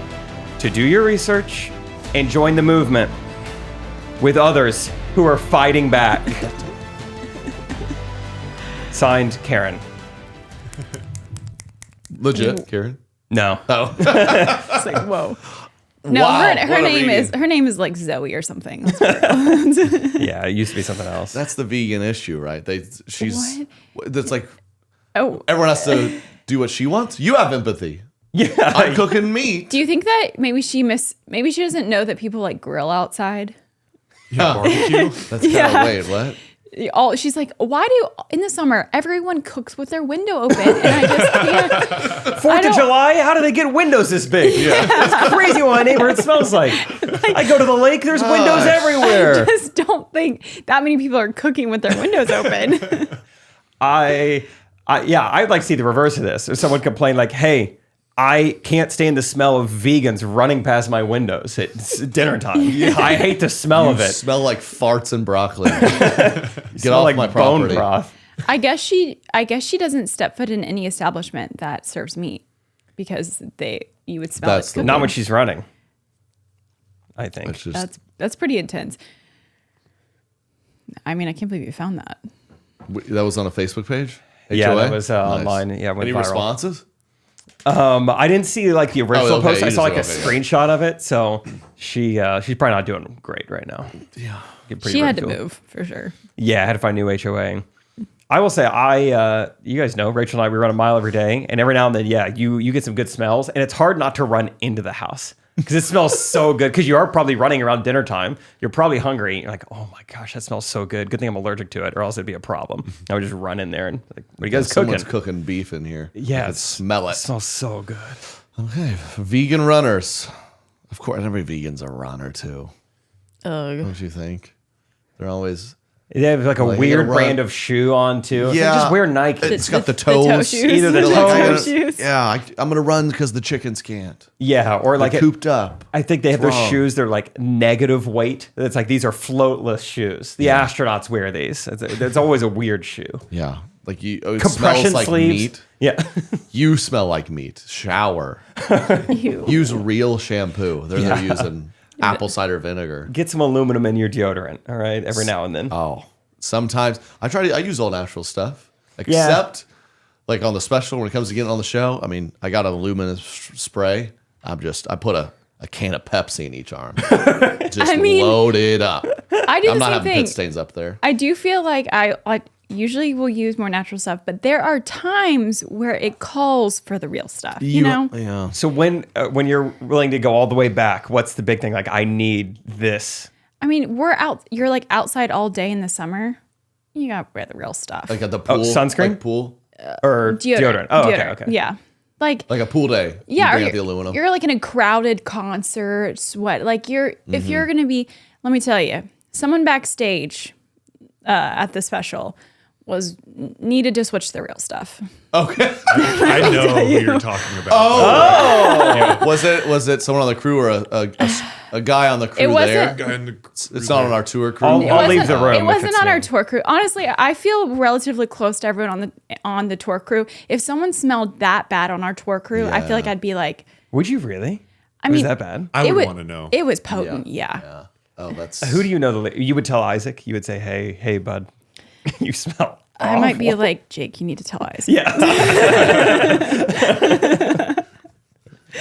to do your research and join the movement with others who are fighting back. Signed, Karen. Legit, Karen. No. Oh, It's like, whoa. No, Wow, her what a name is like Zoe or something. Yeah, it used to be something else. that's the vegan issue, right? She's. That's like Oh, everyone has to do what she wants. You have empathy. Yeah. I'm cooking meat. do you think that maybe she doesn't know that people like grill outside? Yeah, barbecue. That's kind of Yeah. wait. What? She's like, why do in the summer everyone cooks with their window open and I just can't? 4th of July? How do they get windows this big? Yeah. That's crazy what my neighborhood smells like. I go to the lake, there's windows everywhere. I just don't think that many people are cooking with their windows open. I'd like to see the reverse of this. If someone complained like, hey, I can't stand the smell of vegans running past my windows at dinner time. I hate the smell of it. Smell like farts and broccoli. Get Smell off like my bone property. broth. I guess she doesn't step foot in any establishment that serves meat because you would smell That's it. the cooking. Not when she's running, I think. It's just, That's pretty intense. I mean, I can't believe you found that. that was on a Facebook page. Yeah, HOA? that was online. Yeah, went Any viral. responses? I didn't see like the original okay, post. I you saw like a just- okay, screenshot of it. So she's probably not doing great right now. Yeah. Get pretty She had to ridiculed. move for sure. Yeah, I had to find new HOA. I will say, you guys know, Rachel and I, we run a mile every day, and every now and then, you get some good smells, and it's hard not to run into the house because it smells so good. Because you are probably running around dinner time, you're probably hungry. You're like, oh my gosh, that smells so good. Good thing I'm allergic to it, or else it'd be a problem. I would just run in there and like, what are you guys cooking? Someone's cooking beef in here. Yeah, I can smell it. smells so good. Okay, vegan runners. Of course, every vegan's a runner too. Ugh. Don't you think? They're always. They have like a Like, weird you gotta run- brand of shoe on too. It's like, Yeah. just wear Nike. It's got the toe toes. shoes. Either the The toes- shoes. Yeah, I'm gonna run because the chickens can't. Yeah, or like They're cooped up. I think they have those wrong. shoes. They're like negative weight. It's like these are floatless shoes. The astronauts wear these. It's always a weird shoe. Yeah, like it Compression smells like sleeves. meat. Yeah. You smell like meat. Shower. Ew. Use real shampoo. They're Yeah. using apple cider vinegar. Get some aluminum in your deodorant. All right, every now and then. Oh, sometimes I use all natural stuff, except like on the special when it comes to getting on the show. I mean, I got an aluminum spray. I put a can of Pepsi in each arm. Just load it up. I do I'm the not same having thing. pit stains up there. I do feel like I usually will use more natural stuff, but there are times where it calls for the real stuff. You know? Yeah. So when you're willing to go all the way back, what's the big thing? Like, I need this. I mean, you're like outside all day in the summer. You gotta wear the real stuff. Like at the pool. sunscreen? Like pool. Or deodorant. Oh, Deodorant. okay. Yeah. Like Like a pool day. yeah, You or bring out you're, the aluminum. you're like in a crowded concert, sweat. Like if Mm-hmm. you're gonna be, let me tell you, someone backstage at the special needed to switch the real stuff. Okay. I know who you're talking about. Oh. Was it someone on the crew or a guy on the crew It wasn't- there? Guy in the It's not on our tour crew. I'll leave the room. It if wasn't it's on our me. tour crew. Honestly, I feel relatively close to everyone on the tour crew. If someone smelled that bad on our tour crew, I feel like I'd be like, Would you really? I Was mean, that bad? I it would want to know. It was potent, yeah. Oh, that's Who do you know? You would tell Isaac. You would say, "Hey, bud, you smell." I might be awful." like, Jake, you need to tell Isaac. Yeah.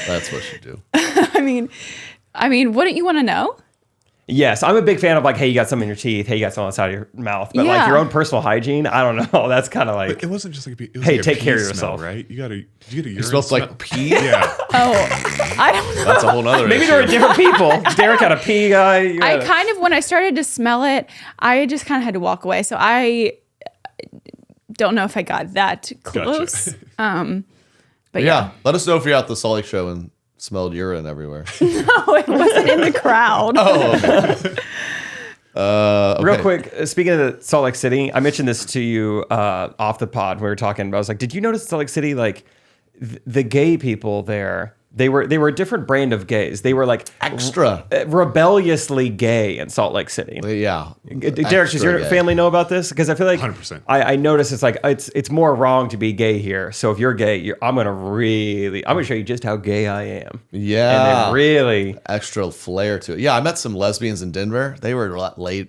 that's what you do. I mean, wouldn't you want to know? Yes, I'm a big fan of like, hey, you got something in your teeth. Hey, you got something on the side of your mouth. But like Yeah. your own personal hygiene, I don't know. That's kind of like, It wasn't just like it was Hey, like a take pee care of smell, yourself. right? You got a urine It smells smell. like pee. Yeah. Oh, I don't know. That's a whole nother maybe issue. there were different people. Derek had a pee guy. You I had a- kind of, when I started to smell it, I just kind of had to walk away. So I don't know if I got that close. But Yeah. Let us know if you're at the Salt Lake show and smelled urine everywhere. no, it wasn't in the crowd. Real quick, speaking of the Salt Lake City, I mentioned this to you off the pod. We were talking. I was like, did you notice Salt Lake City? Like the gay people there, They were a different brand of gays. They were like Extra. rebelliously gay in Salt Lake City. Yeah. Derek, does your family know about this? Because I feel like 100%. I notice it's like it's more wrong to be gay here. So if you're gay, I'm gonna show you just how gay I am. Yeah. And they really Extra flair to it. Yeah, I met some lesbians in Denver. They were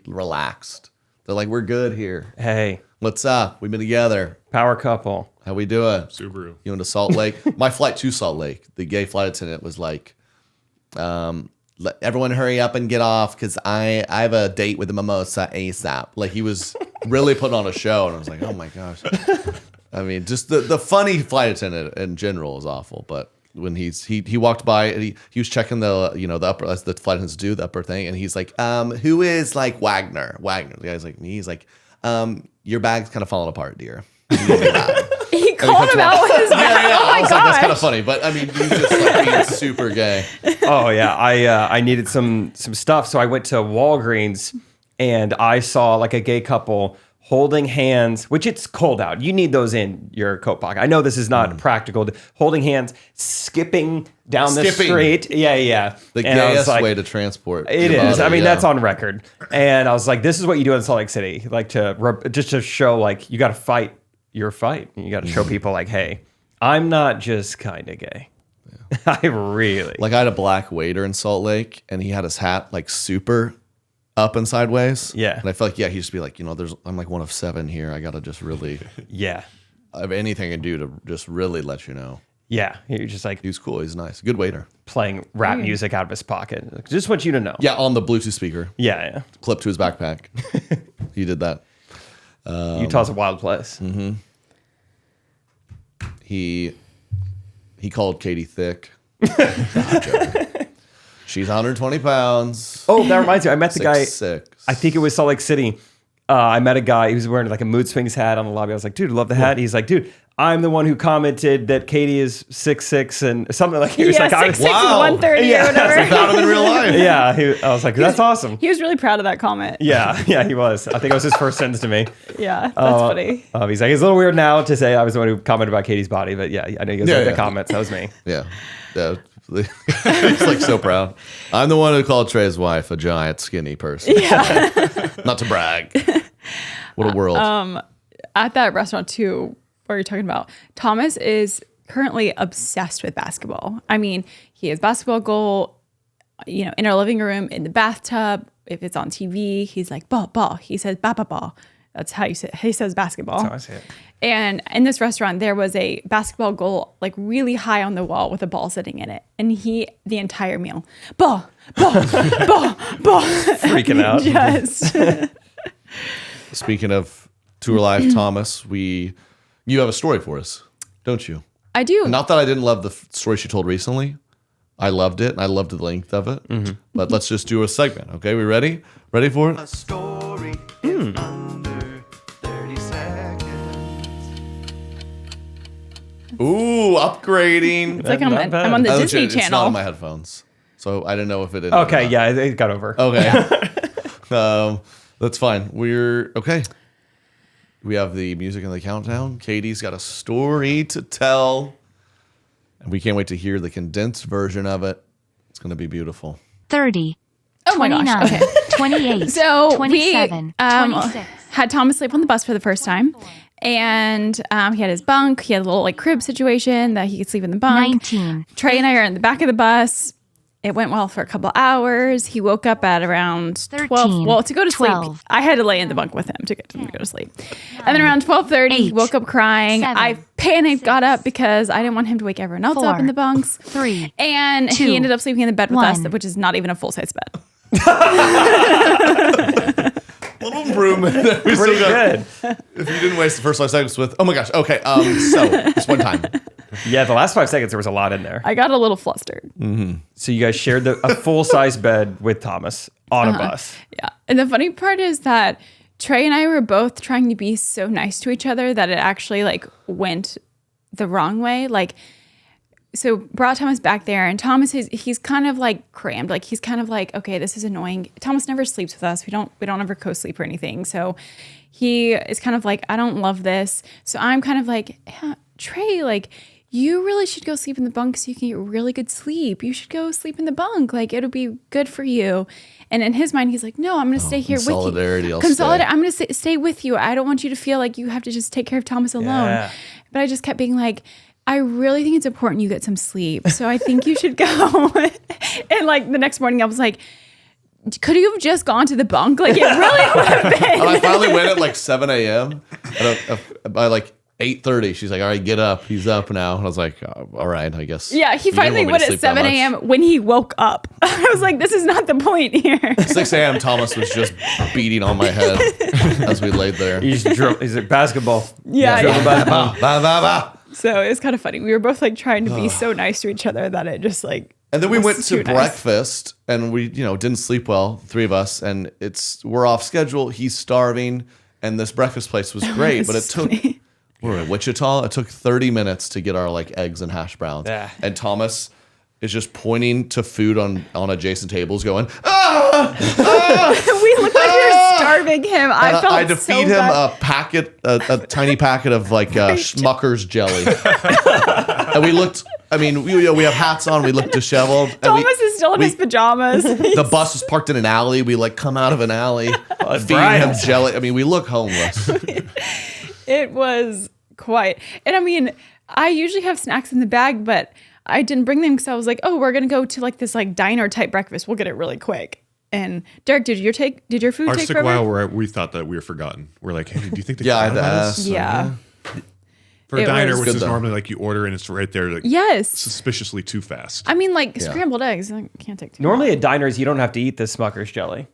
relaxed. They're like, we're good here. hey, What's up? We've been together. power couple. How we doing? Subaru. You went to Salt Lake? My flight to Salt Lake, the gay flight attendant was like, let everyone hurry up and get off because I have a date with a mimosa ASAP. Like he was really putting on a show. And I was like, oh my gosh. I mean, just the funny flight attendant in general is awful. But when he walked by and he was checking the upper, as the flight attendants do, the upper thing. And he's like, who is like Wagner? The guy's like me. He's like, your bag's kind of falling apart, dear. He called him out with his bag. Oh my I was gosh. like, that's kind of funny, but I mean, he's just like being super gay. Oh yeah, I needed some stuff, so I went to Walgreens and I saw like a gay couple holding hands, which it's cold out. You need those in your coat pocket. I know this is not practical. Holding hands, skipping down the street. Yeah. The And I was gayest like, way to transport. It your is. body, I mean, yeah. that's on record. And I was like, this is what you do in Salt Lake City, like just to show like you got to fight your fight. You got to show people like, hey, I'm not just kind of gay. Yeah. I really like. I had a black waiter in Salt Lake, and he had his hat like super up and sideways. Yeah. And I felt like, he'd just be like, I'm like one of 7 here. I got to just really, yeah. I have anything I can do to just really let you know. Yeah. You're just like He's cool. He's nice. Good waiter. playing rap music out of his pocket. Just want you to know. Yeah. On the Bluetooth speaker. Yeah. Clipped to his backpack. He did that. Utah's a wild place. Mm-hmm. He called Katie thick. She's 120 pounds. Oh, that reminds me. I met the guy. 6'6". I think it was Salt Lake City. I met a guy. He was wearing like a Mood Swings hat on the lobby. I was like, dude, love the hat. He's like, dude, I'm the one who commented that Katie is 6'6" and something like. He was like, 6'6" wow. 130 Yeah. or whatever. I found him in real life. Yeah, I was like, that's awesome. He was really proud of that comment. Yeah, he was. I think it was his first sentence to me. Yeah, that's funny. He's like, it's a little weird now to say I was the one who commented about Katie's body, but yeah, I know you guys like the comments. That was me. Yeah. He's like so proud. I'm the one who called Trey's wife a giant skinny person. Yeah. Not to brag. What a world. At that restaurant too, where you're talking about, Thomas is currently obsessed with basketball. I mean, he has basketball goal, in our living room, in the bathtub. If it's on TV, he's like, ball. He says, ball. That's how he says basketball. That's how I say it. And in this restaurant, there was a basketball goal, like really high on the wall with a ball sitting in it. And the entire meal, ball. Freaking out. Yes. Speaking of Tour Life, Thomas, you have a story for us, don't you? I do. Not that I didn't love the story she told recently. I loved it, and I loved the length of it. Mm-hmm. But let's just do a segment, okay? We ready? Ready for it? A story in under 30 seconds. Ooh, upgrading. It's like I'm Not bad. on the Oh, Disney it's not Channel. on my headphones, so I didn't know if it did. Okay, yeah, it got over. Okay. That's fine. We're okay. We have the music and the countdown. Katie's got a story to tell, and we can't wait to hear the condensed version of it. It's going to be beautiful. 30. Oh my gosh. Okay. 28. So 27. we 26. had Thomas sleep on the bus for the first time. And he had his bunk. He had a little like crib situation that he could sleep in the bunk. 19. Trey and I are in the back of the bus. It went well for a couple hours. He woke up at around 12. 13, Well, to go to 12. sleep, I had to lay in the bunk with him to get him to go to sleep. And then around 12:30, he 8, woke up crying. 7, I panicked, got up because I didn't want him to wake everyone else up 4, in the bunks. 3, And 2, he ended up sleeping in the bed with us, 1. which is not even a full-size bed. Little improvement. We Pretty still got- good. If you didn't waste the first 5 seconds with, oh my gosh. Okay. So just one time. Yeah, the last 5 seconds there was a lot in there. I got a little flustered. So you guys shared a full-size bed with Thomas on a bus. Yeah. And the funny part is that Trey and I were both trying to be so nice to each other that it actually like went the wrong way. Like, so brought Thomas back there, and Thomas he's kind of like crammed. Like he's kind of like, okay, this is annoying. Thomas never sleeps with us. We don't ever co-sleep or anything. So he is kind of like, I don't love this. So I'm kind of like, yeah, Trey, like you really should go sleep in the bunk so you can get really good sleep. You should go sleep in the bunk. Like, it'll be good for you. And in his mind, he's like, no, I'm going to stay here with you. Solidarity, I'll Consolidate. I'm going to stay with you. I don't want you to feel like you have to just take care of Thomas alone. Yeah. But I just kept being like, I really think it's important you get some sleep. So I think you should go. And like the next morning I was like, could you have just gone to the bunk? Like, it really would have been. And I finally went at like 7 a.m. By like 8:30, she's like, all right, get up. He's up now. And I was like, all right, I guess. Yeah, he You didn't finally want me went to at sleep that 7 much. a.m. when he woke up. I was like, this is not the point here. 6 a.m. Thomas was just beating on my head as we laid there. He's like basketball. Yeah, Dribble yeah. basketball. Bah, bah, bah. So it was kind of funny. We were both like trying to be so nice to each other that it just like. And then we was went to too nice. breakfast and we, didn't sleep well, three of us, and we're off schedule. He's starving, and this breakfast place was great, but it took we're in Wichita. It took 30 minutes to get our like eggs and hash browns. Yeah. And Thomas is just pointing to food on adjacent tables, going, ah! We looked like we were starving him. I felt I had to so feed him bad. a tiny packet of like Schmucker's jelly. And we looked, we have hats on, we looked disheveled. And Thomas is still in his pajamas. the bus was parked in an alley. We like come out of an alley, feeding him jelly. We look homeless. It was quite. And I usually have snacks in the bag, but I didn't bring them because I was like, oh, we're going to go to like this like diner type breakfast. We'll get it really quick. And Derek, did your food Ours take took a forever? while where we thought that we were forgotten. We're like, hey, do you think they Yeah, I had forgot to about us? ask. Yeah. For a It diner, was which good is though. normally like you order and it's right there, like Yes. suspiciously too fast. Like scrambled eggs. I can't take too Normally long. at diners, you don't have to eat this Smucker's jelly.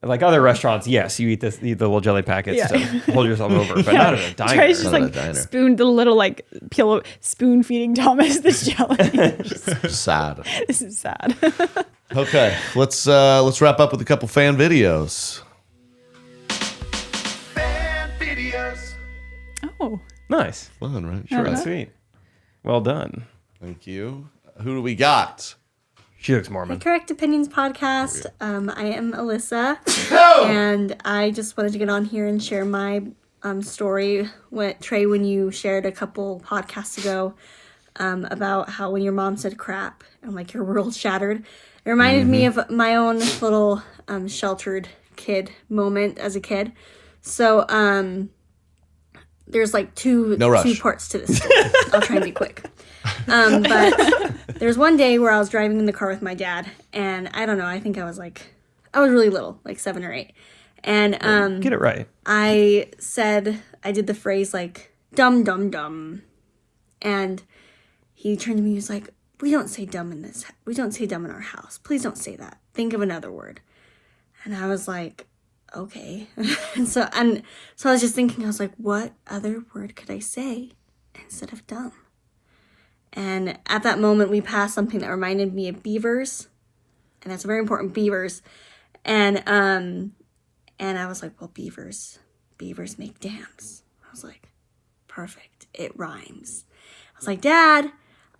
Like other restaurants, yes, you eat the little jelly packets to hold yourself over, but not at a diner. Trey's just Not at like a diner. spooned the little like spoon feeding Thomas this jelly. Sad. This is sad. Okay, let's wrap up with a couple fan videos. Fan videos. Oh. Nice. Fun, right? Uh-huh. That's sweet. Well done. Thank you. Who do we got? She looks Mormon. Correct Opinions podcast. I am Alyssa, and I just wanted to get on here and share my story with Trey when you shared a couple podcasts ago about how when your mom said crap and like your world shattered. It reminded me of my own little sheltered kid moment as a kid. So there's like two parts to this story. I'll try and be quick. But there's one day where I was driving in the car with my dad, and I don't know, I think I was really little, like 7 or 8. And Get it right. I did the phrase like dumb, dumb, dumb. And he turned to me, he was like, we don't say dumb in our house. Please don't say that. Think of another word. And I was like, okay. And so I was just thinking, I was like, what other word could I say instead of dumb? And at that moment, we passed something that reminded me of beavers, and that's very important, beavers. And I was like, well, beavers make dams. I was like, perfect, it rhymes. I was like, Dad,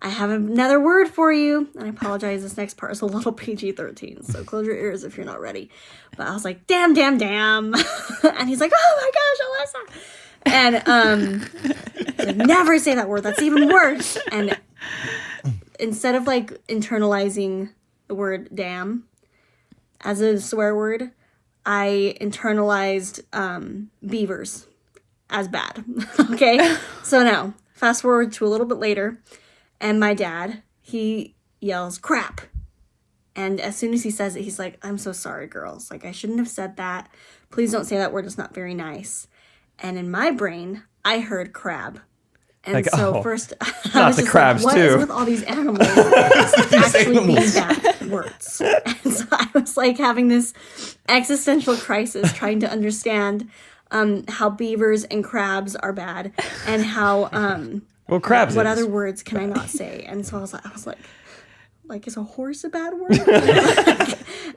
I have another word for you. And I apologize, this next part is a little PG-13, so close your ears if you're not ready. But I was like, damn, damn, damn. And he's like, oh my gosh, Alyssa. And he's like, never say that word, that's even worse. And instead of like internalizing the word damn as a swear word, I internalized beavers as bad. Okay? So now, fast forward to a little bit later, and my dad, he yells, crap. And as soon as he says it, he's like, I'm so sorry, girls. Like, I shouldn't have said that. Please don't say that word. It's not very nice. And in my brain, I heard crab. And Like, so oh, first, I not was the just crabs, like, what is too. with all these animals actually being bad words? And so I was like having this existential crisis trying to understand how beavers and crabs are bad and how Well, crabs. what is. other words can I not say? And so I was like, is a horse a bad word?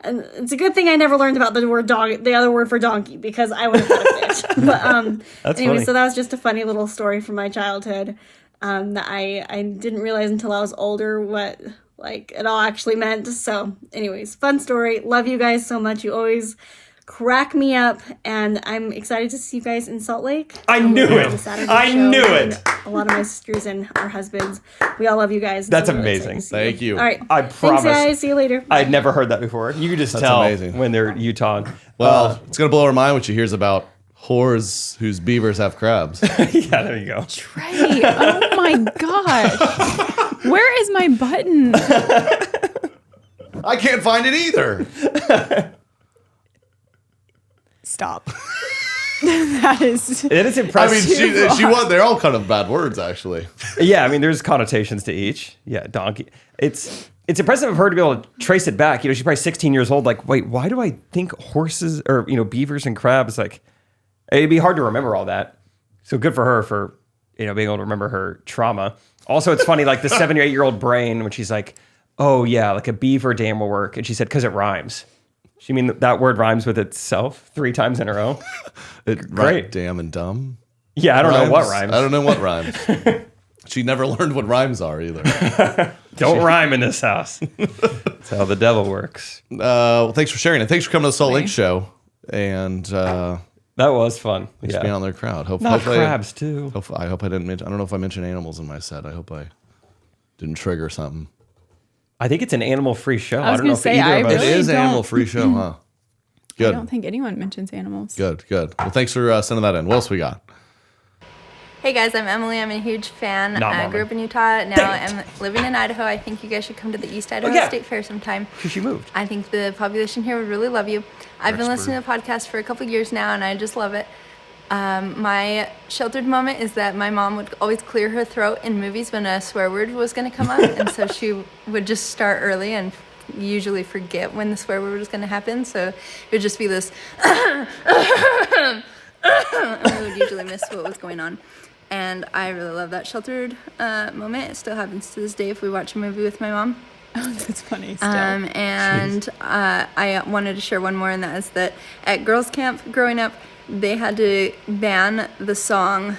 And it's a good thing I never learned about the word dog, the other word for donkey, because I would have had a fit. But That's anyway, funny. so that was just a funny little story from my childhood that I didn't realize until I was older what like it all actually meant. So anyways, fun story. Love you guys so much. You always crack me up, and I'm excited to see you guys in Salt Lake. I knew We'll it. have the Saturday I show, knew and it. A lot of my sisters and our husbands. We all love you guys. That's I'm really amazing. excited to see Thank you. All right. I Thanks, promise. guys. See you later. I'd never heard that before. You could just tell amazing. when they're Utah. Well, it's gonna blow her mind when she hears about whores whose beavers have crabs. Yeah, there you go. Trey, oh my gosh. Where is my button? I can't find it either. Stop. That is. It is I impressive. mean, she won. They're all kind of bad words, actually. Yeah, I mean, there's connotations to each. Yeah, donkey. It's impressive of her to be able to trace it back. You know, she's probably 16 years old. Like, wait, why do I think horses or, you know, beavers and crabs? Like, it'd be hard to remember all that. So good for her for, you know, being able to remember her trauma. Also, it's funny, like the 7 or 8 year old brain when she's like, oh yeah, like a beaver dam will work. And she said, because it rhymes. She mean that word rhymes with itself 3 times in a row. Great. Damn and dumb. Yeah, I don't know what rhymes. I don't know what rhymes. She never learned what rhymes are either. Don't rhyme in this house. That's how the devil works. Well, thanks for sharing it. Thanks for coming to the Salt Lake show. And that was fun. thanks for being on their crowd. Not crabs too. I hope I didn't mention. I don't know if I mentioned animals in my set. I hope I didn't trigger something. I think it's an animal-free show. I was don't know gonna say, if either I of us. It really is an don't- animal-free show, huh? I Good. don't think anyone mentions animals. Good. Well, thanks for sending that in. What else we got? Hey guys, I'm Emily. I'm a huge fan. Not I Mama. grew up in Utah. Now I'm living in Idaho. I think you guys should come to the East Idaho yeah. State Fair sometime. Because she moved. I think the population here would really love you. I've been listening to the podcast for a couple years now, and I just love it. My sheltered moment is that my mom would always clear her throat in movies when a swear word was going to come up, and so she would just start early and usually forget when the swear word was going to happen. So it would just be this, and we would usually miss what was going on. And I really love that sheltered moment. It still happens to this day if we watch a movie with my mom. Oh, that's funny. Still. And I wanted to share one more, and that is that at girls' camp growing up, they had to ban the song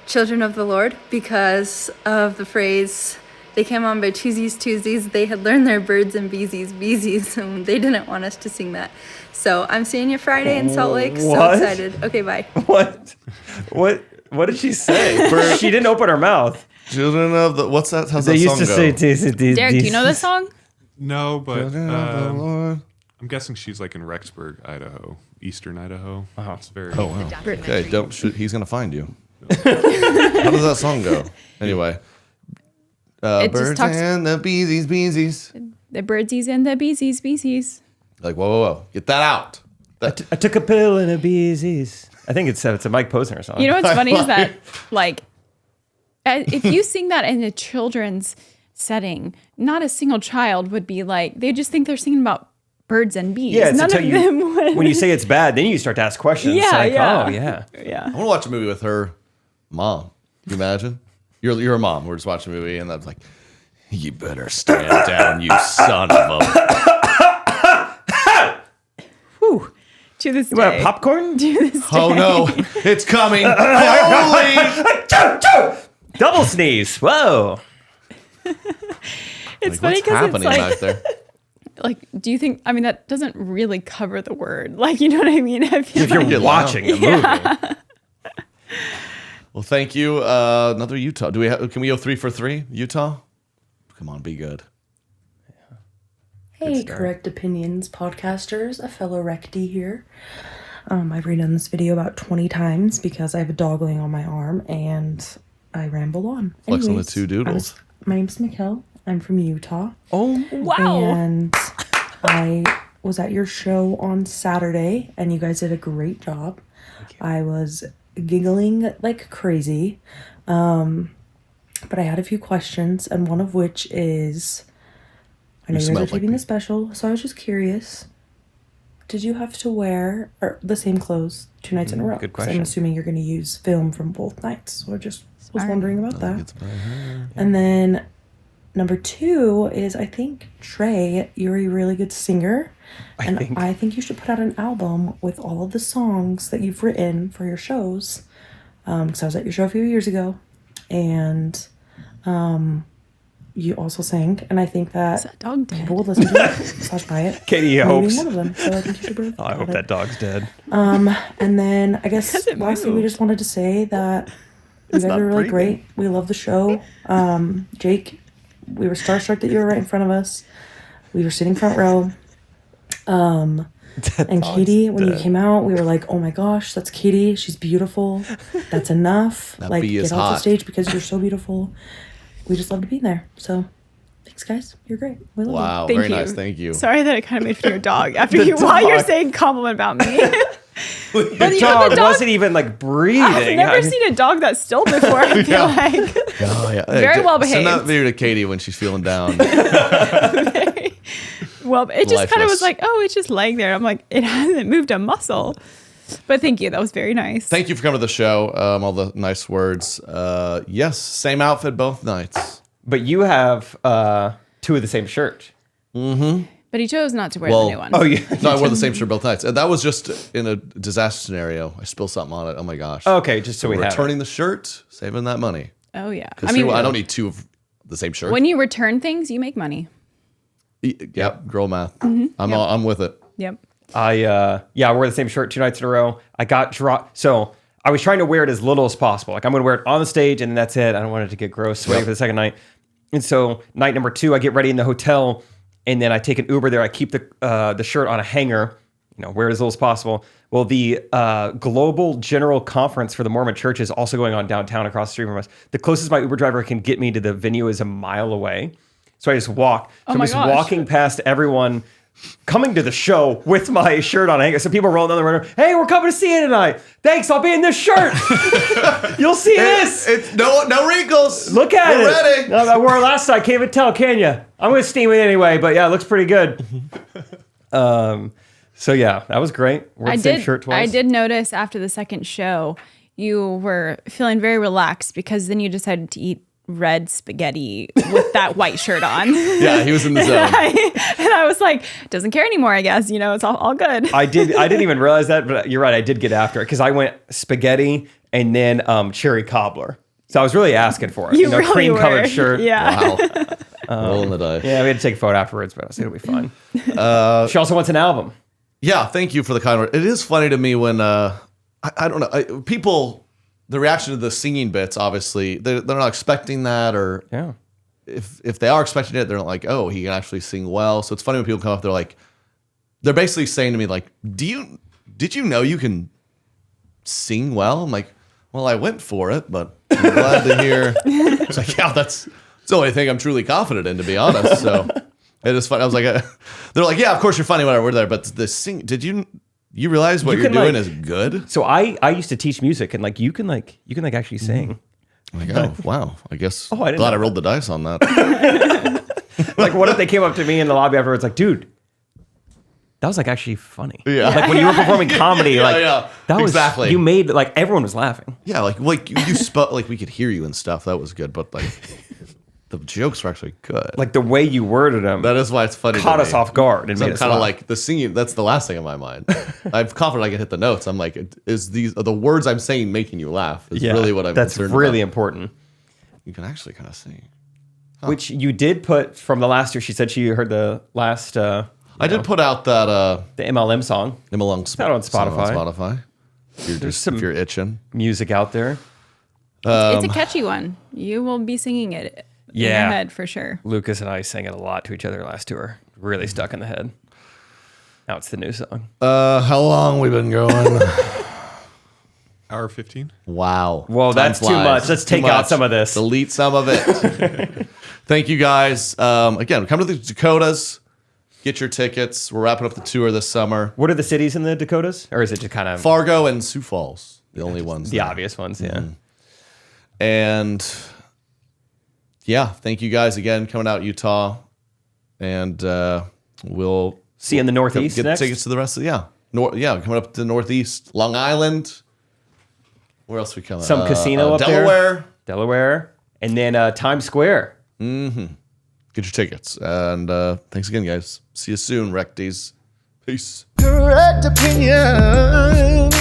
Children of the Lord because of the phrase, they came on by twosies, they had learned their birds and beesies, and they didn't want us to sing that. So I'm seeing you Friday in Salt Lake. So What? excited. Okay, bye. What did she say? She didn't open her mouth. Children of the what's that? How's They that used song to go? say Derek, do you know this song? No, but Children of the Lord. I'm guessing she's like in Rexburg, Idaho, Eastern Idaho. It's very. Oh wow. Okay, don't shoot. He's gonna find you. How does that song go? Anyway, It just birds talks- and the beesies. The birdsies and the beesies. Like whoa, get that out. I took a pill and a beesies. I think it's a Mike Posner song. You know what's funny is that, like, if you sing that in a children's setting, not a single child would be like, they just think they're singing about birds and bees. Yeah, it's None until of them would. when you say it's bad, then you start to ask questions. Yeah, like, yeah. oh yeah. Yeah. I want to watch a movie with her mom. Can you imagine? You're a mom. We're just watching a movie, and I was like, "You better stand down, you son of a." Whew. To this You want day. popcorn? To this day. Oh no, it's coming! Holy! Double sneeze. Whoa. It's Like, funny what's because happening it's back there? like, do you think, I mean, that doesn't really cover the word. Like, you know what I mean? I feel If you're like, watching a movie. Well, thank you. Another Utah. Can we go 3 for 3? Utah? Come on, be good. Hey, Correct Opinions podcasters, a fellow recty here. I've redone this video about 20 times because I have a dog laying on my arm and I ramble on. Flex on the Anyways, two doodles. my name's Mikkel. I'm from Utah. Oh, wow. And I was at your show on Saturday and you guys did a great job. I was giggling like crazy. But I had a few questions, and one of which is, I know you guys are taping the special, so I was just curious. Did you have to wear the same clothes 2 nights in a row? Good 'Cause question. I'm assuming you're going to use film from both nights. So I just was Smart. wondering about that. And then number 2 is, I think, Trey, you're a really good singer. I think you should put out an album with all of the songs that you've written for your shows. Because I was at your show a few years ago. And you also sang, and I think that dog dead? people would listen to it / buy it. Katie Maybe hopes. one of them. So I think you should be I hope that dog's dead. And then I guess lastly, we just wanted to say that you guys not are really breathing. great. We love the show. Jake, we were starstruck that you were right in front of us. We were sitting front row. And Katie, when you came out, we were like, oh my gosh, that's Katie. She's beautiful. That's enough. That like, bee is get off the hot. stage because you're so beautiful. We just loved being there. So thanks, guys. You're great. We love you. Wow, Thank very you. nice. Thank you. Sorry that it kind of made fun of your dog after while you're saying compliment about me. The dog wasn't even like breathing. I've never seen a dog that still before. I feel like Oh, yeah. Very well Send that behaved. video to Katie when she's feeling down. well, it just kind of was Lifeless. like, oh, it's just laying there. I'm like, it hasn't moved a muscle. But thank you. That was very nice. Thank you for coming to the show. All the nice words. Yes, same outfit both nights. But you have two of the same shirt. But he chose not to wear Well, the new one. Oh, yeah. No, I wore the same shirt both nights. And that was just in a disaster scenario. I spilled something on it. Oh my gosh. Okay, just so we have returning the shirt, saving that money. Oh, yeah. I mean, I don't need two of the same shirt. when you return things, you make money. Yep, girl math. Mm-hmm. I'm with it. Yep. I wore the same shirt 2 nights in a row. I got dropped. So I was trying to wear it as little as possible. Like I'm going to wear it on the stage and then that's it. I don't want it to get gross sweaty for the second night. And so night number 2, I get ready in the hotel and then I take an Uber there. I keep the shirt on a hanger, wear it as little as possible. Well, the Global General Conference for the Mormon Church is also going on downtown across the street from us. The closest my Uber driver can get me to the venue is a mile away. So I just walk. So I'm my just gosh. walking past everyone coming to the show with my shirt on a hanger. So people rolling down the road, hey, we're coming to see you tonight. Thanks, I'll be in this shirt. You'll see this. It's no wrinkles. Look at We're it. ready. I wore it last night. Can't even tell, can you? I'm going to steam it anyway, but yeah, it looks pretty good. So yeah, that was great. Wore the same shirt twice. I did notice after the second show, you were feeling very relaxed because then you decided to eat red spaghetti with that white shirt on. Yeah, he was in the zone. and I was like, doesn't care anymore, I guess. It's all good. I didn't even realize that, but you're right. I did get after it because I went spaghetti and then cherry cobbler. So I was really asking for it. You really cream were. colored shirt. Yeah. Wow. Rolling the dice. Yeah, we had to take a photo afterwards, but I said it'll be fine. She also wants an album. Yeah, thank you for the kind word. It is funny to me when I don't know, people. The reaction to the singing bits, obviously, they're not expecting that, or if they are expecting it, they're not like, oh, he can actually sing well. So it's funny when people come up, they're basically saying to me like, did you know you can sing well? I'm like, well, I went for it, but I'm glad to hear. It's like, yeah, that's the only thing I'm truly confident in, to be honest. So it is fun. I was like, they're like, yeah, of course you're funny, whatever, we're there, but the sing, did you realize what you're doing is good? So I used to teach music and you can actually sing. Like, oh, wow. I guess I didn't glad know I rolled the dice on that. Like, what if they came up to me in the lobby afterwards, like, dude, that was like actually funny. Yeah. Like when you were performing comedy, Yeah. that was Exactly. you made like everyone was laughing. Yeah, like you spoke, like we could hear you and stuff. That was good, but like the jokes were actually good. Like the way you worded them. That is why it's funny. Caught to us me. off guard and So made I'm us kind of laugh. like the singing. That's the last thing in my mind. I'm confident I can hit the notes. I'm like, are the words I'm saying making you laugh? Is really what I'm. That's concerned really about. important. You can actually kind of sing. Which you did put from the last year. She said she heard the last. I did put out that the MLM song. MLM Out on song Spotify. on Spotify. If you're itching. Music out there. It's a catchy one. You will be singing it in your head for sure. Lucas and I sang it a lot to each other last tour. Really stuck in the head. Now it's the new song. How long we been going? Hour 15. Wow. Well, Time that's too flies. much. Let's take out some of this. Delete some of it. Thank you guys. Again, come to the Dakotas. Get your tickets. We're wrapping up the tour this summer. What are the cities in the Dakotas? Or is it just kind of... Fargo and Sioux Falls. The only ones. The there. obvious ones, yeah. And yeah, thank you guys again coming out Utah. And we'll see you in the Northeast get next? tickets to the rest of coming up to the Northeast. Long Island. Where else we coming? Some casino up Delaware. Delaware. And then Times Square. Mm-hmm. Get your tickets. And thanks again, guys. See you soon, Recties. Peace. Correct opinion.